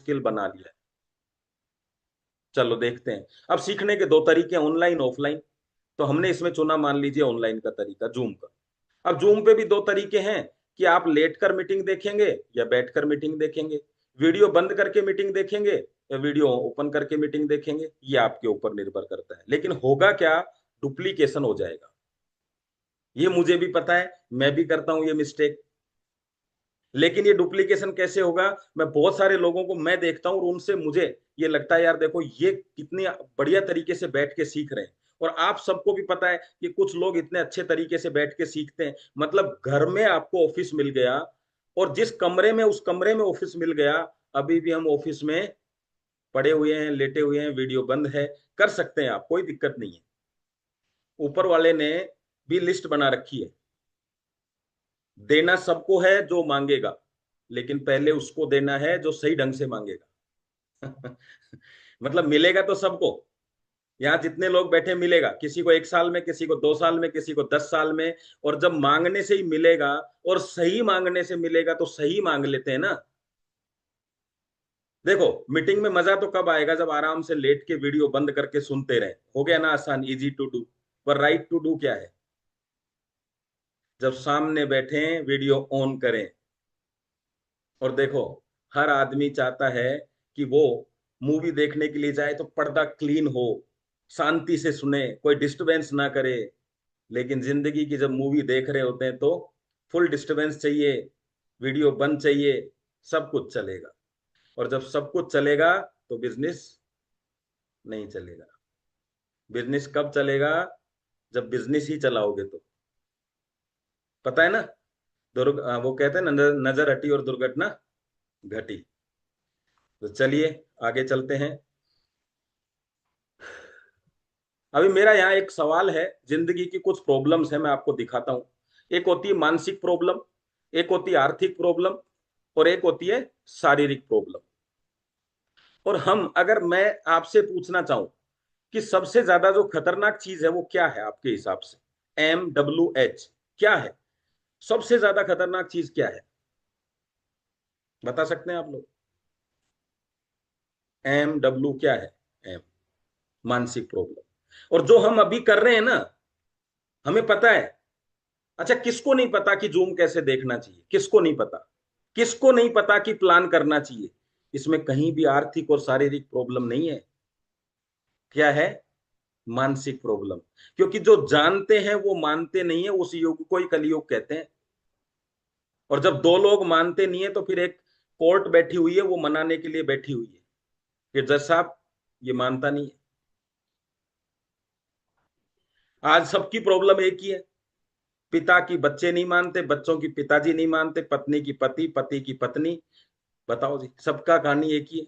Skill बना लिया है। चलो देखते हैं। अब सीखने के दो तरीके, ऑनलाइन ऑफलाइन। तो हमने इसमें चुना, मान लीजिए, ऑनलाइन का तरीका, जूम का। अब जूम पे भी दो तरीके हैं कि आप लेटकर मीटिंग देखेंगे या बैठकर मीटिंग देखेंगे, वीडियो बंद करके मीटिंग देखेंगे या वीडियो ओपन करके मीटिंग देखेंगे, ये आपके ऊपर निर्भर करता है। लेकिन होगा क्या, डुप्लीकेशन हो जाएगा। ये मुझे भी पता है, मैं भी करता हूं ये मिस्टेक। लेकिन ये डुप्लीकेशन कैसे होगा, मैं बहुत सारे लोगों को मैं देखता हूँ और उनसे मुझे ये लगता है, यार देखो ये कितनी बढ़िया तरीके से बैठ के सीख रहे हैं। और आप सबको भी पता है कि कुछ लोग इतने अच्छे तरीके से बैठ के सीखते हैं, मतलब घर में आपको ऑफिस मिल गया और जिस कमरे में, उस कमरे में ऑफिस मिल गया, अभी भी हम ऑफिस में पड़े हुए हैं, लेटे हुए हैं, वीडियो बंद है, कर सकते हैं आप, कोई दिक्कत नहीं है। ऊपर वाले ने भी लिस्ट बना रखी है। देना सबको है जो मांगेगा, लेकिन पहले उसको देना है जो सही ढंग से मांगेगा। मतलब मिलेगा तो सबको, यहाँ जितने लोग बैठे मिलेगा, किसी को 1 साल में, किसी को 2 साल में, किसी को 10 साल में। और जब मांगने से ही मिलेगा और सही मांगने से मिलेगा तो सही मांग लेते हैं ना। देखो, मीटिंग में मजा तो कब आएगा, जब आराम से लेट के वीडियो बंद करके सुनते रहे। हो गया ना आसान, इजी टू डू। पर राइट टू डू क्या है, जब सामने बैठे वीडियो ऑन करें। और देखो, हर आदमी चाहता है कि वो मूवी देखने के लिए जाए तो पर्दा क्लीन हो, शांति से सुने, कोई डिस्टरबेंस ना करे। लेकिन जिंदगी की जब मूवी देख रहे होते हैं तो फुल डिस्टरबेंस चाहिए, वीडियो बंद चाहिए, सब कुछ चलेगा। और जब सब कुछ चलेगा तो बिजनेस नहीं चलेगा। बिजनेस कब चलेगा, जब बिजनेस ही चलाओगे तो। पता है ना, वो कहते हैं ना, नजर हटी और दुर्घटना घटी। तो चलिए आगे चलते हैं। अभी मेरा यहाँ एक सवाल है, जिंदगी की कुछ प्रॉब्लम्स है, मैं आपको दिखाता हूँ। एक होती है मानसिक प्रॉब्लम, एक होती है आर्थिक प्रॉब्लम, और एक होती है शारीरिक प्रॉब्लम। और हम, अगर मैं आपसे पूछना चाहूं कि सबसे ज्यादा जो खतरनाक चीज है वो क्या है आपके हिसाब से, MWH क्या है, सबसे ज्यादा खतरनाक चीज क्या है, बता सकते हैं आप लोग? MW क्या है? एम, मानसिक प्रॉब्लम। और जो हम अभी कर रहे हैं ना, हमें पता है। अच्छा, किसको नहीं पता कि जूम कैसे देखना चाहिए, किसको नहीं पता? किसको नहीं पता कि प्लान करना चाहिए? इसमें कहीं भी आर्थिक और शारीरिक प्रॉब्लम नहीं है। क्या है? मानसिक प्रॉब्लम। क्योंकि जो जानते हैं वो मानते नहीं है, उस युग को ही कलयुग कहते हैं। और जब दो लोग मानते नहीं है तो फिर एक कोर्ट बैठी हुई है, वो मनाने के लिए बैठी हुई है कि जज साहब ये मानता नहीं है। आज सबकी प्रॉब्लम एक ही है, पिता की बच्चे नहीं मानते, बच्चों की पिताजी नहीं मानते, पत्नी की पति, पति की पत्नी। बताओ जी, सबका कहानी एक ही है।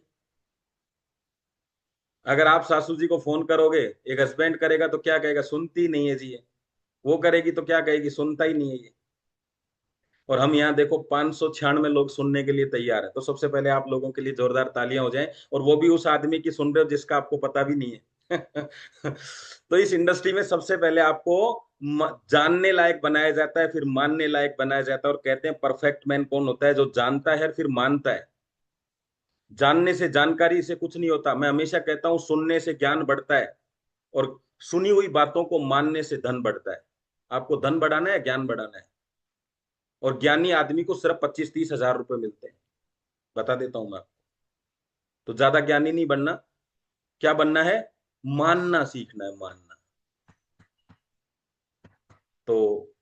अगर आप सासू जी को फोन करोगे, एक हस्बैंड करेगा तो क्या कहेगा, सुनती नहीं है जी ये। वो करेगी तो क्या कहेगी, सुनता ही नहीं है ये। और हम यहाँ देखो 596 लोग सुनने के लिए तैयार है। तो सबसे पहले आप लोगों के लिए जोरदार तालियां हो जाएं, और वो भी उस आदमी की सुन रहे हो जिसका आपको पता भी नहीं है। तो इस इंडस्ट्री में सबसे पहले आपको जानने लायक बनाया जाता है, फिर मानने लायक बनाया जाता है। और कहते हैं परफेक्ट मैन कौन होता है, जो जानता है फिर मानता है। जानने से, जानकारी से कुछ नहीं होता। मैं हमेशा कहता हूं, सुनने से ज्ञान बढ़ता है, और सुनी हुई बातों को मानने से धन बढ़ता है। आपको धन बढ़ाना है, ज्ञान बढ़ाना है। और ज्ञानी आदमी को सिर्फ 25-30 हजार रुपए मिलते हैं, बता देता हूं मैं आपको। तो ज्यादा ज्ञानी नहीं बनना। क्या बनना है? मानना सीखना है, मानना। तो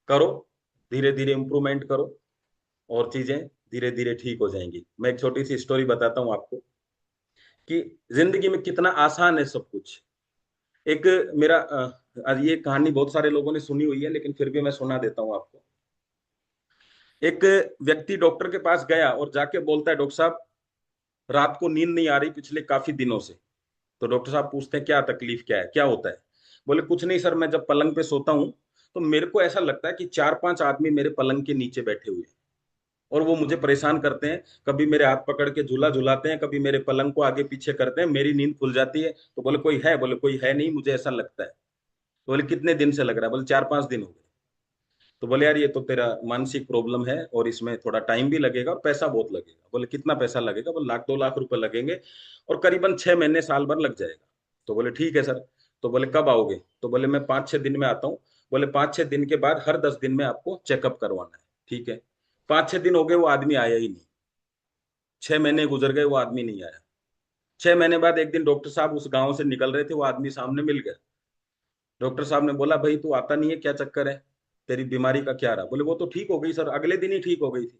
करो, धीरे धीरे इंप्रूवमेंट करो, और चीजें धीरे धीरे ठीक हो जाएंगी। मैं एक छोटी सी स्टोरी बताता हूँ आपको कि जिंदगी में कितना आसान है सब कुछ। एक मेरा आज ये कहानी बहुत सारे लोगों ने सुनी हुई है, लेकिन फिर भी मैं सुना देता हूँ आपको। एक व्यक्ति डॉक्टर के पास गया और जाके बोलता है, डॉक्टर साहब रात को नींद नहीं आ रही पिछले काफी दिनों से। तो डॉक्टर साहब पूछते हैं, क्या तकलीफ, क्या है, क्या होता है? बोले, कुछ नहीं सर, मैं जब पलंग पे सोता हूँ तो मेरे को ऐसा लगता है कि 4-5 आदमी मेरे पलंग के नीचे बैठे हुए हैं, और वो मुझे परेशान करते हैं। कभी मेरे हाथ पकड़ के झूला झुलाते हैं, कभी मेरे पलंग को आगे पीछे करते हैं, मेरी नींद खुल जाती है। तो बोले, कोई है? बोले, कोई है नहीं, मुझे ऐसा लगता है। तो बोले, कितने दिन से लग रहा है? बोले, 4-5 दिन हो गए। तो बोले यार ये तो तेरा मानसिक प्रॉब्लम है और इसमें थोड़ा टाइम भी लगेगा और पैसा बहुत लगेगा। बोले कितना पैसा लगेगा? बोले 1-2 लाख रुपए लगेंगे और करीबन 6 महीने साल भर लग जाएगा। तो बोले ठीक है सर। तो बोले कब आओगे? तो बोले मैं 5-6 दिन में आता हूँ। बोले 5-6 दिन के बाद हर 10 दिन में आपको चेकअप करवाना है। ठीक है। 5-6 दिन हो गए, वो आदमी आया ही नहीं। 6 महीने गुजर गए, वो आदमी नहीं आया। 6 महीने बाद एक दिन डॉक्टर साहब उस गांव से निकल रहे थे, वो आदमी सामने मिल गया। डॉक्टर साहब ने बोला भाई तू आता नहीं है, क्या चक्कर है? तेरी बीमारी का क्या रहा? बोले वो तो ठीक हो गई सर, अगले दिन ही ठीक हो गई थी।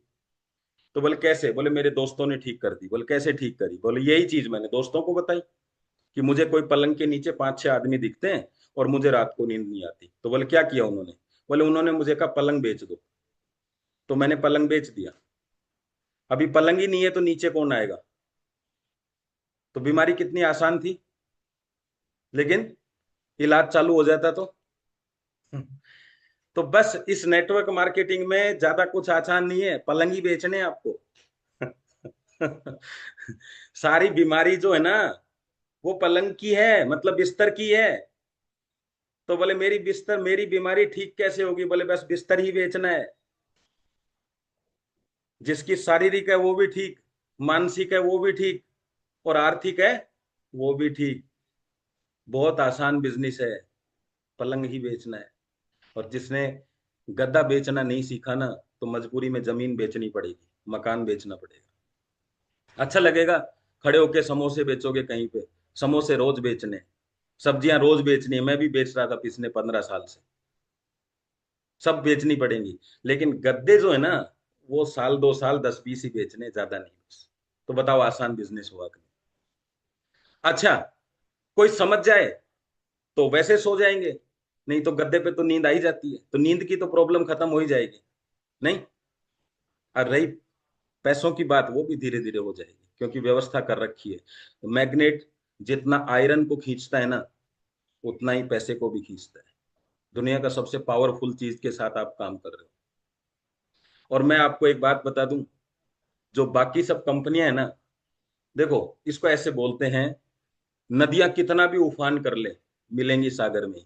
तो बोले कैसे? बोले मेरे दोस्तों ने ठीक कर दी। बोले कैसे ठीक करी? बोले यही चीज मैंने दोस्तों को बताई कि मुझे कोई पलंग के नीचे 5-6 आदमी दिखते हैं और मुझे रात को नींद नहीं आती। तो बोले क्या किया उन्होंने? बोले उन्होंने मुझे कहा पलंग बेच दो। तो मैंने पलंग बेच दिया। अभी पलंग ही नहीं है तो नीचे कौन आएगा? तो बीमारी कितनी आसान थी, लेकिन इलाज चालू हो जाता तो। तो बस इस नेटवर्क मार्केटिंग में ज्यादा कुछ आसान नहीं है, पलंग ही बेचने हैं आपको। सारी बीमारी जो है ना, वो पलंग की है, मतलब बिस्तर की है। तो बोले मेरी बीमारी ठीक कैसे होगी? बोले बस बिस्तर ही बेचना है। जिसकी शारीरिक है वो भी ठीक, मानसिक है वो भी ठीक, और आर्थिक है वो भी ठीक। बहुत आसान बिजनेस है, पलंग ही बेचना है। और जिसने गद्दा बेचना नहीं सीखा ना, तो मजबूरी में जमीन बेचनी पड़ेगी, मकान बेचना पड़ेगा। अच्छा लगेगा? खड़े होके समोसे बेचोगे कहीं पे, समोसे रोज बेचने, सब्जियां रोज बेचनी है। मैं भी बेच रहा था पिछले 15 साल से, सब बेचनी पड़ेंगी। लेकिन गद्दे जो है ना, वो साल 2 साल 10-20 ही बेचने, ज्यादा नहीं बस। तो बताओ आसान बिजनेस हुआ कि नहीं? अच्छा, कोई समझ जाए तो वैसे सो जाएंगे, नहीं तो गद्दे पे तो नींद आ ही जाती है, तो नींद की तो प्रॉब्लम खत्म हो ही जाएगी। नहीं। और रही पैसों की बात, वो भी धीरे धीरे हो जाएगी, क्योंकि व्यवस्था कर रखी है। मैग्नेट जितना आयरन को खींचता है ना, उतना ही पैसे को भी खींचता है। दुनिया का सबसे पावरफुल चीज के साथ आप काम कर रहे हो। और मैं आपको एक बात बता दूं, जो बाकी सब कंपनियां हैं ना, देखो, इसको ऐसे बोलते हैं, नदियां कितना भी उफान कर ले, मिलेंगी सागर में।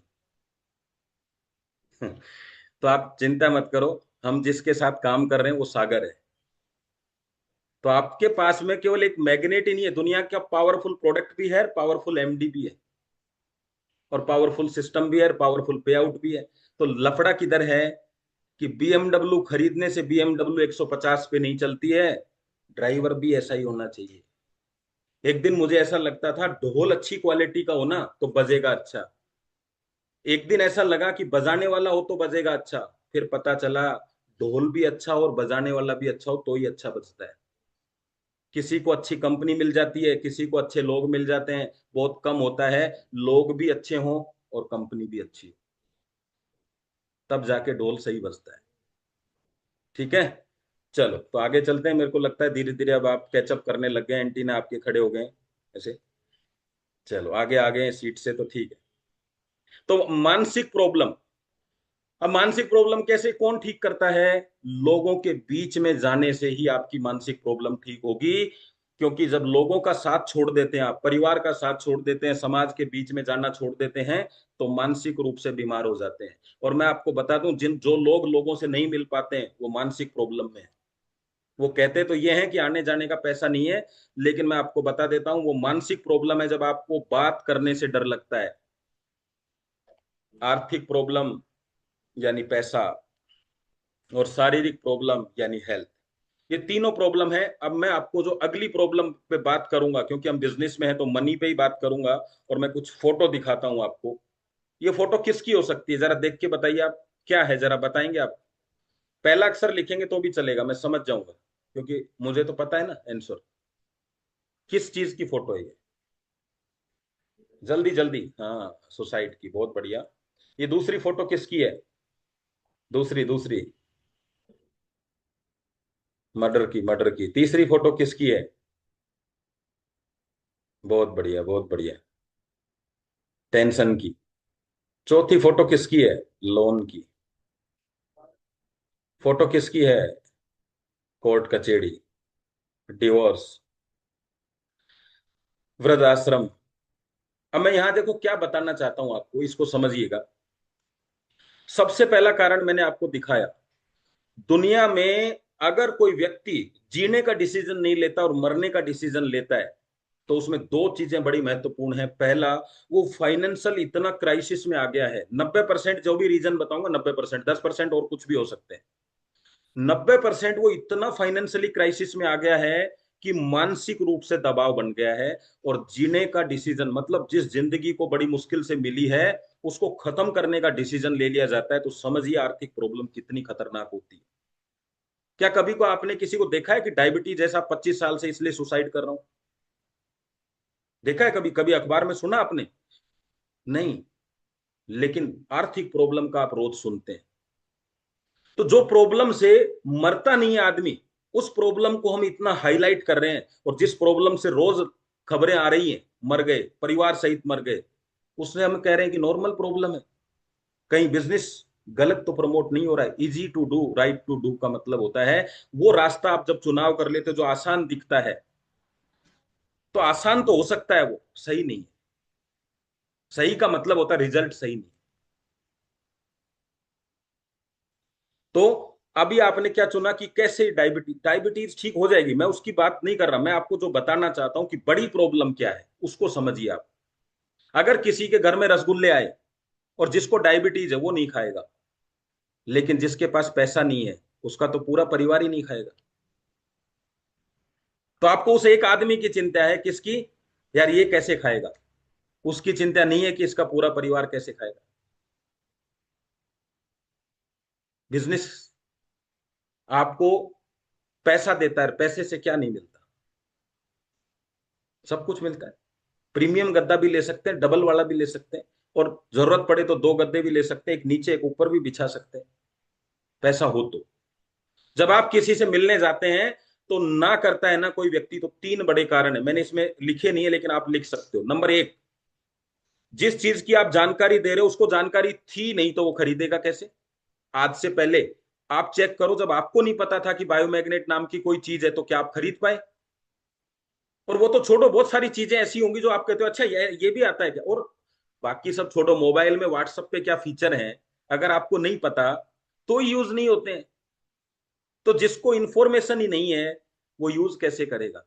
तो आप चिंता मत करो, हम जिसके साथ काम कर रहे हैं वो सागर है। तो आपके पास में केवल एक मैग्नेट ही नहीं है, दुनिया का पावरफुल प्रोडक्ट भी है, पावरफुल एमडी भी है, और पावरफुल सिस्टम भी है, पावरफुल पे आउट भी है। तो लफड़ा किधर है कि बीएमडब्ल्यू खरीदने से बीएमडब्ल्यू 150 पे नहीं चलती है, ड्राइवर भी ऐसा ही होना चाहिए। एक दिन मुझे ऐसा लगता था ढोल अच्छी क्वालिटी का हो ना तो बजेगा अच्छा। एक दिन ऐसा लगा कि बजाने वाला हो तो बजेगा अच्छा। फिर पता चला ढोल भी अच्छा हो और बजाने वाला भी अच्छा हो तो ही अच्छा बजता है। किसी को अच्छी कंपनी मिल जाती है, किसी को अच्छे लोग मिल जाते हैं, बहुत कम होता है लोग भी अच्छे हों और कंपनी भी अच्छी हो, तब जाके ढोल सही बजता है। ठीक है। चलो तो आगे चलते हैं, मेरे को लगता है धीरे धीरे अब आप कैचअप करने लग गए, एंटीना आपके खड़े हो गए ऐसे। चलो आगे आ गए सीट से, तो ठीक है। तो मानसिक प्रॉब्लम, अब मानसिक प्रॉब्लम कैसे, कौन ठीक करता है? लोगों के बीच में जाने से ही आपकी मानसिक प्रॉब्लम ठीक होगी। क्योंकि जब लोगों का साथ छोड़ देते हैं, आप परिवार का साथ छोड़ देते हैं, समाज के बीच में जाना छोड़ देते हैं, तो मानसिक रूप से बीमार हो जाते हैं। और मैं आपको बता दूं, जिन जो लोग लोगों से नहीं मिल पाते हैं वो मानसिक प्रॉब्लम में है। वो कहते तो ये है कि आने जाने का पैसा नहीं है, लेकिन मैं आपको बता देता हूं वो मानसिक प्रॉब्लम है, जब आपको बात करने से डर लगता है। आर्थिक प्रॉब्लम यानी पैसा, और शारीरिक प्रॉब्लम यानी हेल्थ, ये तीनों प्रॉब्लम है। अब मैं आपको जो अगली प्रॉब्लम पे बात करूंगा, क्योंकि हम बिजनेस में हैं तो मनी पे ही बात करूंगा, और मैं कुछ फोटो दिखाता हूं आपको। ये फोटो किसकी हो सकती है, जरा देख के बताइए आप, क्या है जरा बताएंगे आप? पहला अक्षर लिखेंगे तो भी चलेगा, मैं समझ जाऊंगा, क्योंकि मुझे तो पता है ना आंसर। किस चीज की फोटो है ये? जल्दी जल्दी, हाँ सुसाइड की, बहुत बढ़िया। ये दूसरी फोटो किसकी है? दूसरी दूसरी, मर्डर की, मर्डर की। तीसरी फोटो किसकी है? बहुत बढ़िया, बहुत बढ़िया, टेंशन की। चौथी फोटो किसकी है? लोन की। फोटो किसकी है? कोर्ट कचेरी, डिवोर्स, वृद्धाश्रम। अब मैं यहां देखो क्या बताना चाहता हूं आपको, इसको समझिएगा। सबसे पहला कारण मैंने आपको दिखाया, दुनिया में अगर कोई व्यक्ति जीने का डिसीजन नहीं लेता और मरने का डिसीजन लेता है, तो उसमें दो चीजें बड़ी महत्वपूर्ण है। पहला, वो फाइनेंशियल इतना क्राइसिस में आ गया है, 90% जो भी रीजन बताऊंगा, 90%, 10% और कुछ भी हो सकते हैं, 90% वो इतना फाइनेंशियली क्राइसिस में आ गया है कि मानसिक रूप से दबाव बन गया है। और जीने का डिसीजन, मतलब जिस जिंदगी को बड़ी मुश्किल से मिली है उसको खत्म करने का डिसीजन ले लिया जाता है, तो समझिए आर्थिक प्रॉब्लम कितनी खतरनाक होती है। क्या कभी को आपने किसी को देखा है कि डायबिटीज जैसा 25 साल से इसलिए सुसाइड कर रहा हूं? देखा है कभी? कभी अखबार में सुना आपने? नहीं। लेकिन आर्थिक प्रॉब्लम का आप रोज सुनते हैं। तो जो प्रॉब्लम से मरता नहीं है आदमी, उस प्रॉब्लम को हम इतना हाईलाइट कर रहे हैं। और जिस प्रॉब्लम से रोज खबरें आ रही हैं, मर गए, परिवार सहित मर गए, उससे हम कह रहे हैं कि नॉर्मल प्रॉब्लम है। कहीं बिजनेस गलत तो प्रमोट नहीं हो रहा है। Easy to do, right to do का मतलब होता है वो रास्ता आप जब चुनाव कर लेते हो जो आसान दिखता है, तो आसान तो हो सकता है, वो सही नहीं है। सही का मतलब होता है रिजल्ट सही नहीं। तो अभी आपने क्या चुना कि कैसे डायबिटीज डायबिटीज ठीक हो जाएगी, मैं उसकी बात नहीं कर रहा। मैं आपको जो बताना चाहता हूं कि बड़ी प्रॉब्लम क्या है उसको समझिए आप। अगर किसी के घर में रसगुल्ले आए और जिसको डायबिटीज है वो नहीं खाएगा, लेकिन जिसके पास पैसा नहीं है उसका तो पूरा परिवार ही नहीं खाएगा। तो आपको उस एक आदमी की चिंता है, किसकी? यार ये कैसे खाएगा। उसकी चिंता नहीं है कि इसका पूरा परिवार कैसे खाएगा। बिजनेस आपको पैसा देता है, पैसे से क्या नहीं मिलता? सब कुछ मिलता है। प्रीमियम गद्दा भी ले सकते हैं, डबल वाला भी ले सकते हैं, और जरूरत पड़े तो दो गद्दे भी ले सकते हैं, एक नीचे एक ऊपर भी बिछा सकते हैं, पैसा हो तो। जब आप किसी से मिलने जाते हैं तो ना करता है ना कोई व्यक्ति, तो तीन बड़े कारण है, मैंने इसमें लिखे नहीं है लेकिन आप लिख सकते हो। नंबर एक, जिस चीज की आप जानकारी दे रहे हो उसको जानकारी थी नहीं तो वो खरीदेगा कैसे? आज से पहले आप चेक करो, जब आपको नहीं पता था कि बायोमैग्नेट नाम की कोई चीज है, तो क्या आप खरीद पाए? और वो तो छोड़ो, बहुत सारी चीजें ऐसी होंगी जो आप कहते हो अच्छा ये भी आता है क्या, और बाकी सब छोड़ो, मोबाइल में व्हाट्सएप पे क्या फीचर हैं, अगर आपको नहीं पता तो यूज नहीं होते हैं। तो जिसको इंफॉर्मेशन ही नहीं है वो यूज कैसे करेगा?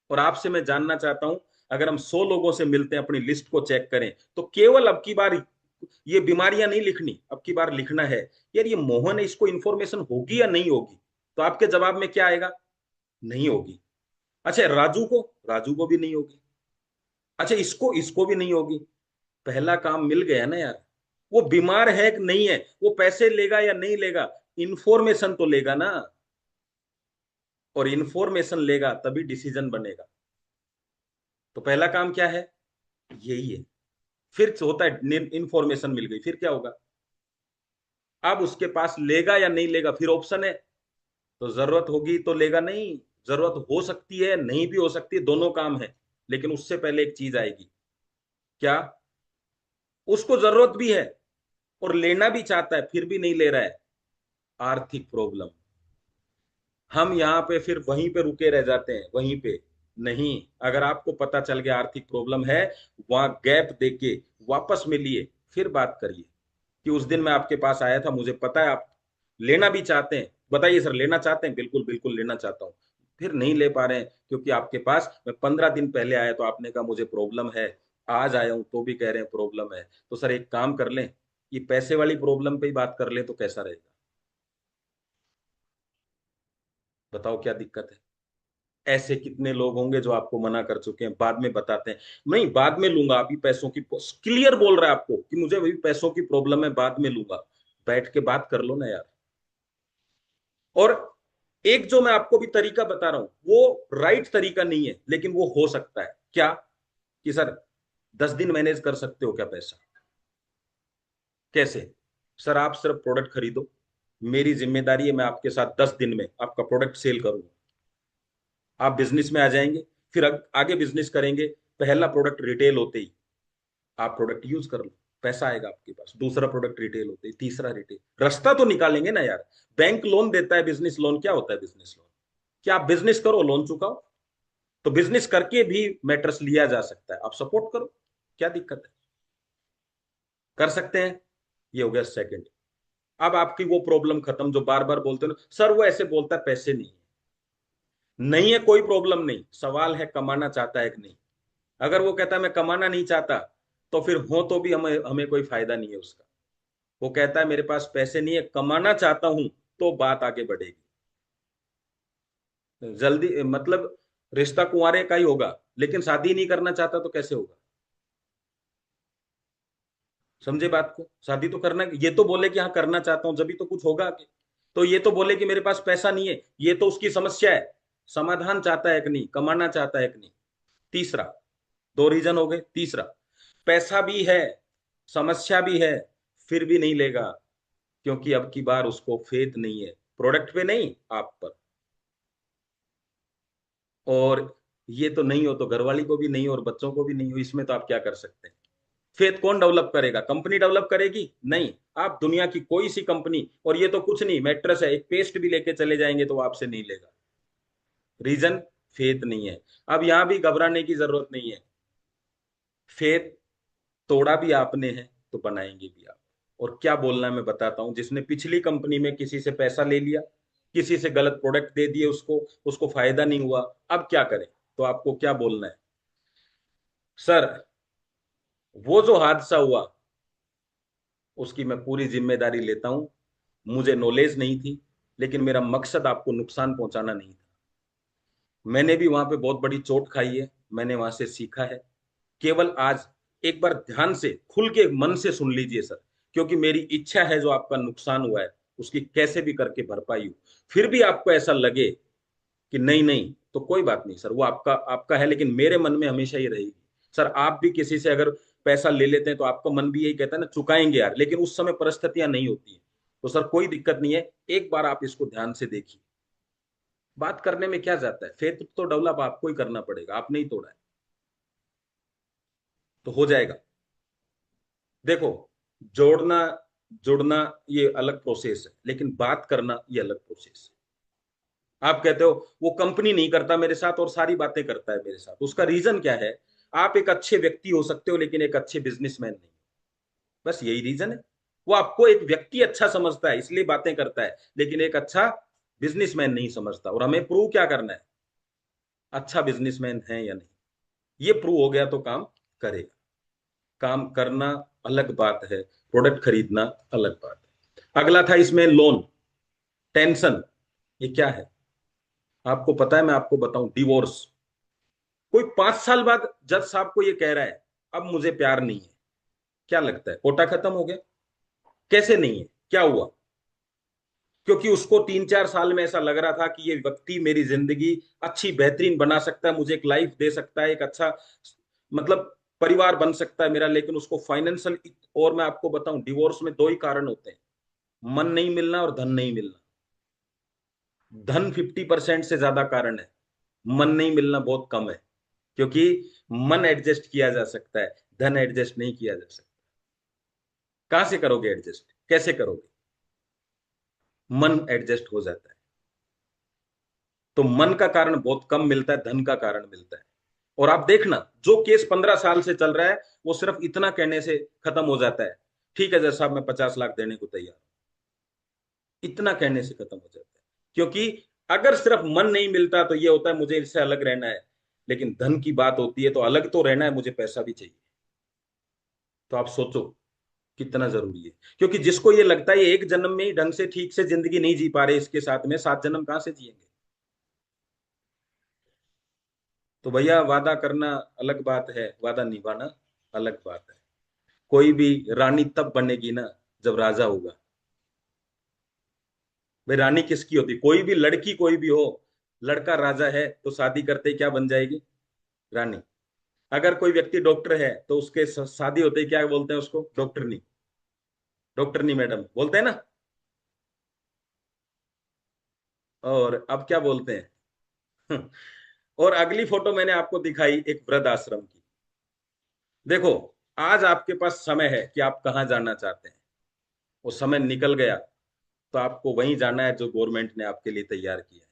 और आपसे मैं जानना चाहता हूं, अगर हम 100 लोगों से मिलते हैं, अपनी लिस्ट को चेक करें, तो केवल अब की बार ये बीमारियां नहीं लिखनी, अब की बार लिखना है यार ये मोहन है, इसको इंफॉर्मेशन होगी या नहीं होगी? तो आपके जवाब में क्या आएगा? नहीं होगी। अच्छा राजू को? राजू को भी नहीं होगी। अच्छा इसको? इसको भी नहीं होगी। पहला काम मिल गया ना यार। वो बीमार है कि नहीं है, वो पैसे लेगा या नहीं लेगा, इंफॉर्मेशन तो लेगा ना। और इंफॉर्मेशन लेगा तभी डिसीजन बनेगा। तो पहला काम क्या है? यही है। फिर होता है इंफॉर्मेशन मिल गई, फिर क्या होगा? अब उसके पास लेगा या नहीं लेगा, फिर ऑप्शन है। तो जरूरत होगी तो लेगा नहीं, जरूरत हो सकती है नहीं भी हो सकती है, दोनों काम है। लेकिन उससे पहले एक चीज आएगी। क्या? उसको जरूरत भी है और लेना भी चाहता है फिर भी नहीं ले रहा है। आर्थिक प्रॉब्लम। हम यहाँ पे फिर वहीं पे रुके रह जाते हैं, वहीं पे। नहीं, अगर आपको पता चल गया आर्थिक प्रॉब्लम है, वहां गैप देके वापस मिलिए, फिर बात करिए कि उस दिन मैं आपके पास आया था, मुझे पता है आप लेना भी चाहते हैं, बताइए सर लेना चाहते हैं? बिल्कुल बिल्कुल लेना चाहता हूँ। फिर नहीं ले पा रहे हैं क्योंकि आपके पास मैं 15 दिन पहले आया तो आपने कहा मुझे प्रॉब्लम है, आज आया हूं तो भी कह रहे हैं प्रॉब्लम है। तो सर एक काम कर लें, ये पैसे वाली प्रॉब्लम पे ही बात कर लें तो कैसा रहेगा? बताओ क्या दिक्कत है? ऐसे कितने लोग होंगे जो आपको मना कर चुके हैं, बाद में बताते हैं नहीं बाद में लूंगा, अभी पैसों की, क्लियर बोल रहा है आपको कि मुझे अभी पैसों की प्रॉब्लम है, बाद में लूंगा। बैठ के बात कर लो ना यार। और एक जो मैं आपको भी तरीका बता रहा हूं, वो राइट तरीका नहीं है लेकिन वो हो सकता है। क्या? कि सर 10 दिन मैनेज कर सकते हो क्या पैसा? कैसे? सर आप सिर्फ प्रोडक्ट खरीदो, मेरी जिम्मेदारी है मैं आपके साथ 10 दिन में आपका प्रोडक्ट सेल करूंगा। आप बिजनेस में आ जाएंगे, फिर आगे बिजनेस करेंगे। पहला प्रोडक्ट रिटेल होते ही आप प्रोडक्ट यूज कर लो, पैसा आएगा आपके पास। दूसरा प्रोडक्ट रिटेल होते ही, तीसरा रिटेल, रास्ता तो निकालेंगे ना यार। बैंक लोन देता है, बिजनेस लोन क्या होता है? बिजनेस लोन क्या, आप बिजनेस करो लोन चुकाओ। तो बिजनेस करके भी मैटर्स लिया जा सकता है, आप सपोर्ट करो, क्या दिक्कत है? कर सकते हैं। ये हो गया सेकंड। अब आपकी वो प्रॉब्लम खत्म जो बार बार बोलते हो ना सर वो ऐसे बोलता है पैसे नहीं है। नहीं है कोई प्रॉब्लम नहीं, सवाल है कमाना चाहता है कि नहीं। अगर वो कहता है मैं कमाना नहीं चाहता, तो फिर हो तो भी हमें हमें कोई फायदा नहीं है उसका। वो कहता है मेरे पास पैसे नहीं है, कमाना चाहता हूं, तो बात आगे बढ़ेगी। जल्दी मतलब रिश्ता कुंवारे का ही होगा, लेकिन शादी नहीं करना चाहता तो कैसे होगा? समझे बात को? शादी तो करना, ये तो बोले कि हाँ करना चाहता हूं जब भी तो कुछ होगा आगे। तो ये तो बोले कि मेरे पास पैसा नहीं है, ये तो उसकी समस्या है। समाधान चाहता है कि नहीं, कमाना चाहता है कि नहीं। तीसरा, दो रीजन हो गए। तीसरा, पैसा भी है, समस्या भी है, फिर भी नहीं लेगा, क्योंकि अब की बार उसको फेथ नहीं है, प्रोडक्ट पे नहीं, आप पर। और ये तो नहीं हो तो घरवाली को भी नहीं हो और बच्चों को भी नहीं हो, इसमें तो आप क्या कर सकते हैं? फेथ कौन डेवलप करेगा? कंपनी डेवलप करेगी? नहीं। आप दुनिया की कोई सी कंपनी, और ये तो कुछ नहीं, मैट्रेस है, एक पेस्ट भी लेके चले जाएंगे तो वो आपसे नहीं लेगा। रीजन, फेथ नहीं है। अब यहां भी घबराने की जरूरत नहीं है। फेथ तोड़ा भी आपने है तो बनाएंगे भी आप। और क्या बोलना है मैं बताता हूं। जिसने पिछली कंपनी में किसी से पैसा ले लिया, किसी से गलत प्रोडक्ट दे दिए उसको, उसको फायदा नहीं हुआ, अब क्या करें? तो आपको क्या बोलना है? सर, वो जो हादसा हुआ उसकी मैं पूरी जिम्मेदारी लेता हूं। मुझे नॉलेज नहीं थी, लेकिन मेरा मकसद आपको नुकसान पहुंचाना नहीं था। मैंने भी वहां पे बहुत बड़ी चोट खाई है, मैंने वहां से सीखा है। केवल आज एक बार ध्यान से खुल के मन से सुन लीजिए सर, क्योंकि मेरी इच्छा है जो आपका नुकसान हुआ है उसकी कैसे भी करके भरपाई हो। फिर भी आपको ऐसा लगे कि नहीं नहीं, तो कोई बात नहीं सर, वो आपका आपका है, लेकिन मेरे मन में हमेशा ये रहेगी। सर आप भी किसी से अगर पैसा ले लेते हैं तो आपका मन भी यही कहता है ना चुकाएंगे यार, लेकिन उस समय परिस्थितियां नहीं होती है। तो सर कोई दिक्कत नहीं है, एक बार आप इसको ध्यान से देखिए। बात करने में क्या जाता है, फेथ तो डेवलप आपको ही करना पड़ेगा, आपने ही तोड़ा है, तो हो जाएगा। देखो, जोड़ना जुड़ना ये अलग प्रोसेस है, लेकिन बात करना ये अलग प्रोसेस है। आप कहते हो वो कंपनी नहीं करता मेरे साथ और सारी बातें करता है मेरे साथ, उसका रीजन क्या है? आप एक अच्छे व्यक्ति हो सकते हो लेकिन एक अच्छे बिजनेसमैन नहीं। बस यही रीजन है। वो आपको एक व्यक्ति अच्छा समझता है इसलिए बातें करता है, लेकिन एक अच्छा बिजनेसमैन नहीं समझता। और हमें प्रूव क्या करना है, अच्छा बिजनेसमैन है या नहीं। ये प्रूव हो गया तो काम करेगा। काम करना अलग बात है, प्रोडक्ट खरीदना अलग बात है। अगला था इसमें लोन, टेंशन। ये क्या है आपको पता है? मैं आपको बताऊं, डिवोर्स। कोई 5 साल बाद जज साहब को ये कह रहा है अब मुझे प्यार नहीं है, क्या लगता है कोटा खत्म हो गया? कैसे नहीं है, क्या हुआ? क्योंकि उसको 3-4 साल में ऐसा लग रहा था कि ये व्यक्ति मेरी जिंदगी अच्छी बेहतरीन बना सकता है, मुझे एक लाइफ दे सकता है, एक अच्छा मतलब परिवार बन सकता है मेरा, लेकिन उसको फाइनेंशियल। और मैं आपको बताऊं, डिवोर्स में दो ही कारण होते हैं, मन नहीं मिलना और धन नहीं मिलना। धन 50% से ज्यादा कारण है, मन नहीं मिलना बहुत कम है। क्योंकि मन एडजस्ट किया जा सकता है, धन एडजस्ट नहीं किया जा सकता। कहां से करोगे एडजस्ट, कैसे करोगे? मन एडजस्ट हो जाता है। तो मन का कारण बहुत कम मिलता है, धन का कारण मिलता है। और आप देखना, जो केस 15 साल से चल रहा है वो सिर्फ इतना कहने से खत्म हो जाता है, ठीक है जज साहब मैं 50 लाख देने को तैयार हूं। इतना कहने से खत्म हो जाता है। क्योंकि अगर सिर्फ मन नहीं मिलता तो ये होता है मुझे इससे अलग रहना है, लेकिन धन की बात होती है तो अलग तो रहना है, मुझे पैसा भी चाहिए। तो आप सोचो कितना जरूरी है। क्योंकि जिसको ये लगता है ये एक जन्म में ही ढंग से ठीक से जिंदगी नहीं जी पा रहे इसके साथ में, 7 जन्म कहां से जिएंगे? तो भैया वादा करना अलग बात है, वादा निभाना अलग बात है। कोई भी रानी तब बनेगी ना जब राजा होगा। भाई रानी किसकी होती, कोई भी लड़की कोई भी हो, लड़का राजा है तो शादी करते ही क्या बन जाएगी? रानी। अगर कोई व्यक्ति डॉक्टर है तो उसके शादी होते ही क्या बोलते हैं उसको? डॉक्टरनी। डॉक्टरनी मैडम बोलते हैं ना। और अब क्या बोलते हैं? और अगली फोटो मैंने आपको दिखाई एक वृद्ध आश्रम की। देखो, आज आपके पास समय है कि आप कहाँ जाना चाहते हैं। वो समय निकल गया तो आपको वहीं जाना है जो गवर्नमेंट ने आपके लिए तैयार किया है।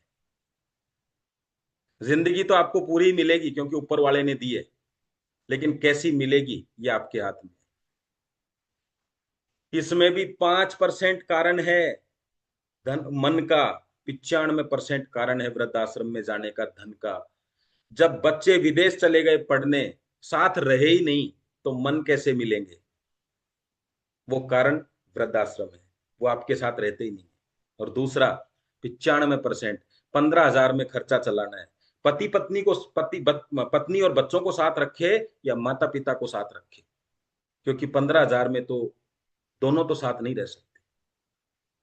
जिंदगी तो आपको पूरी मिलेगी क्योंकि ऊपर वाले ने दी है, लेकिन कैसी मिलेगी ये आपके हाथ में। इसमें भी 5% कारण है धन मन का, 95% कारण है वृद्धाश्रम में जाने का धन का। जब बच्चे विदेश चले गए पढ़ने, साथ रहे ही नहीं, तो मन कैसे मिलेंगे? वो कारण वृद्धाश्रम है, वो आपके साथ रहते ही नहीं। और दूसरा, 95%, 15,000 में खर्चा चलाना है। पति पत्नी को पत्नी और बच्चों को साथ रखे या माता पिता को साथ रखे, क्योंकि 15,000 में तो दोनों तो साथ नहीं रह सकते।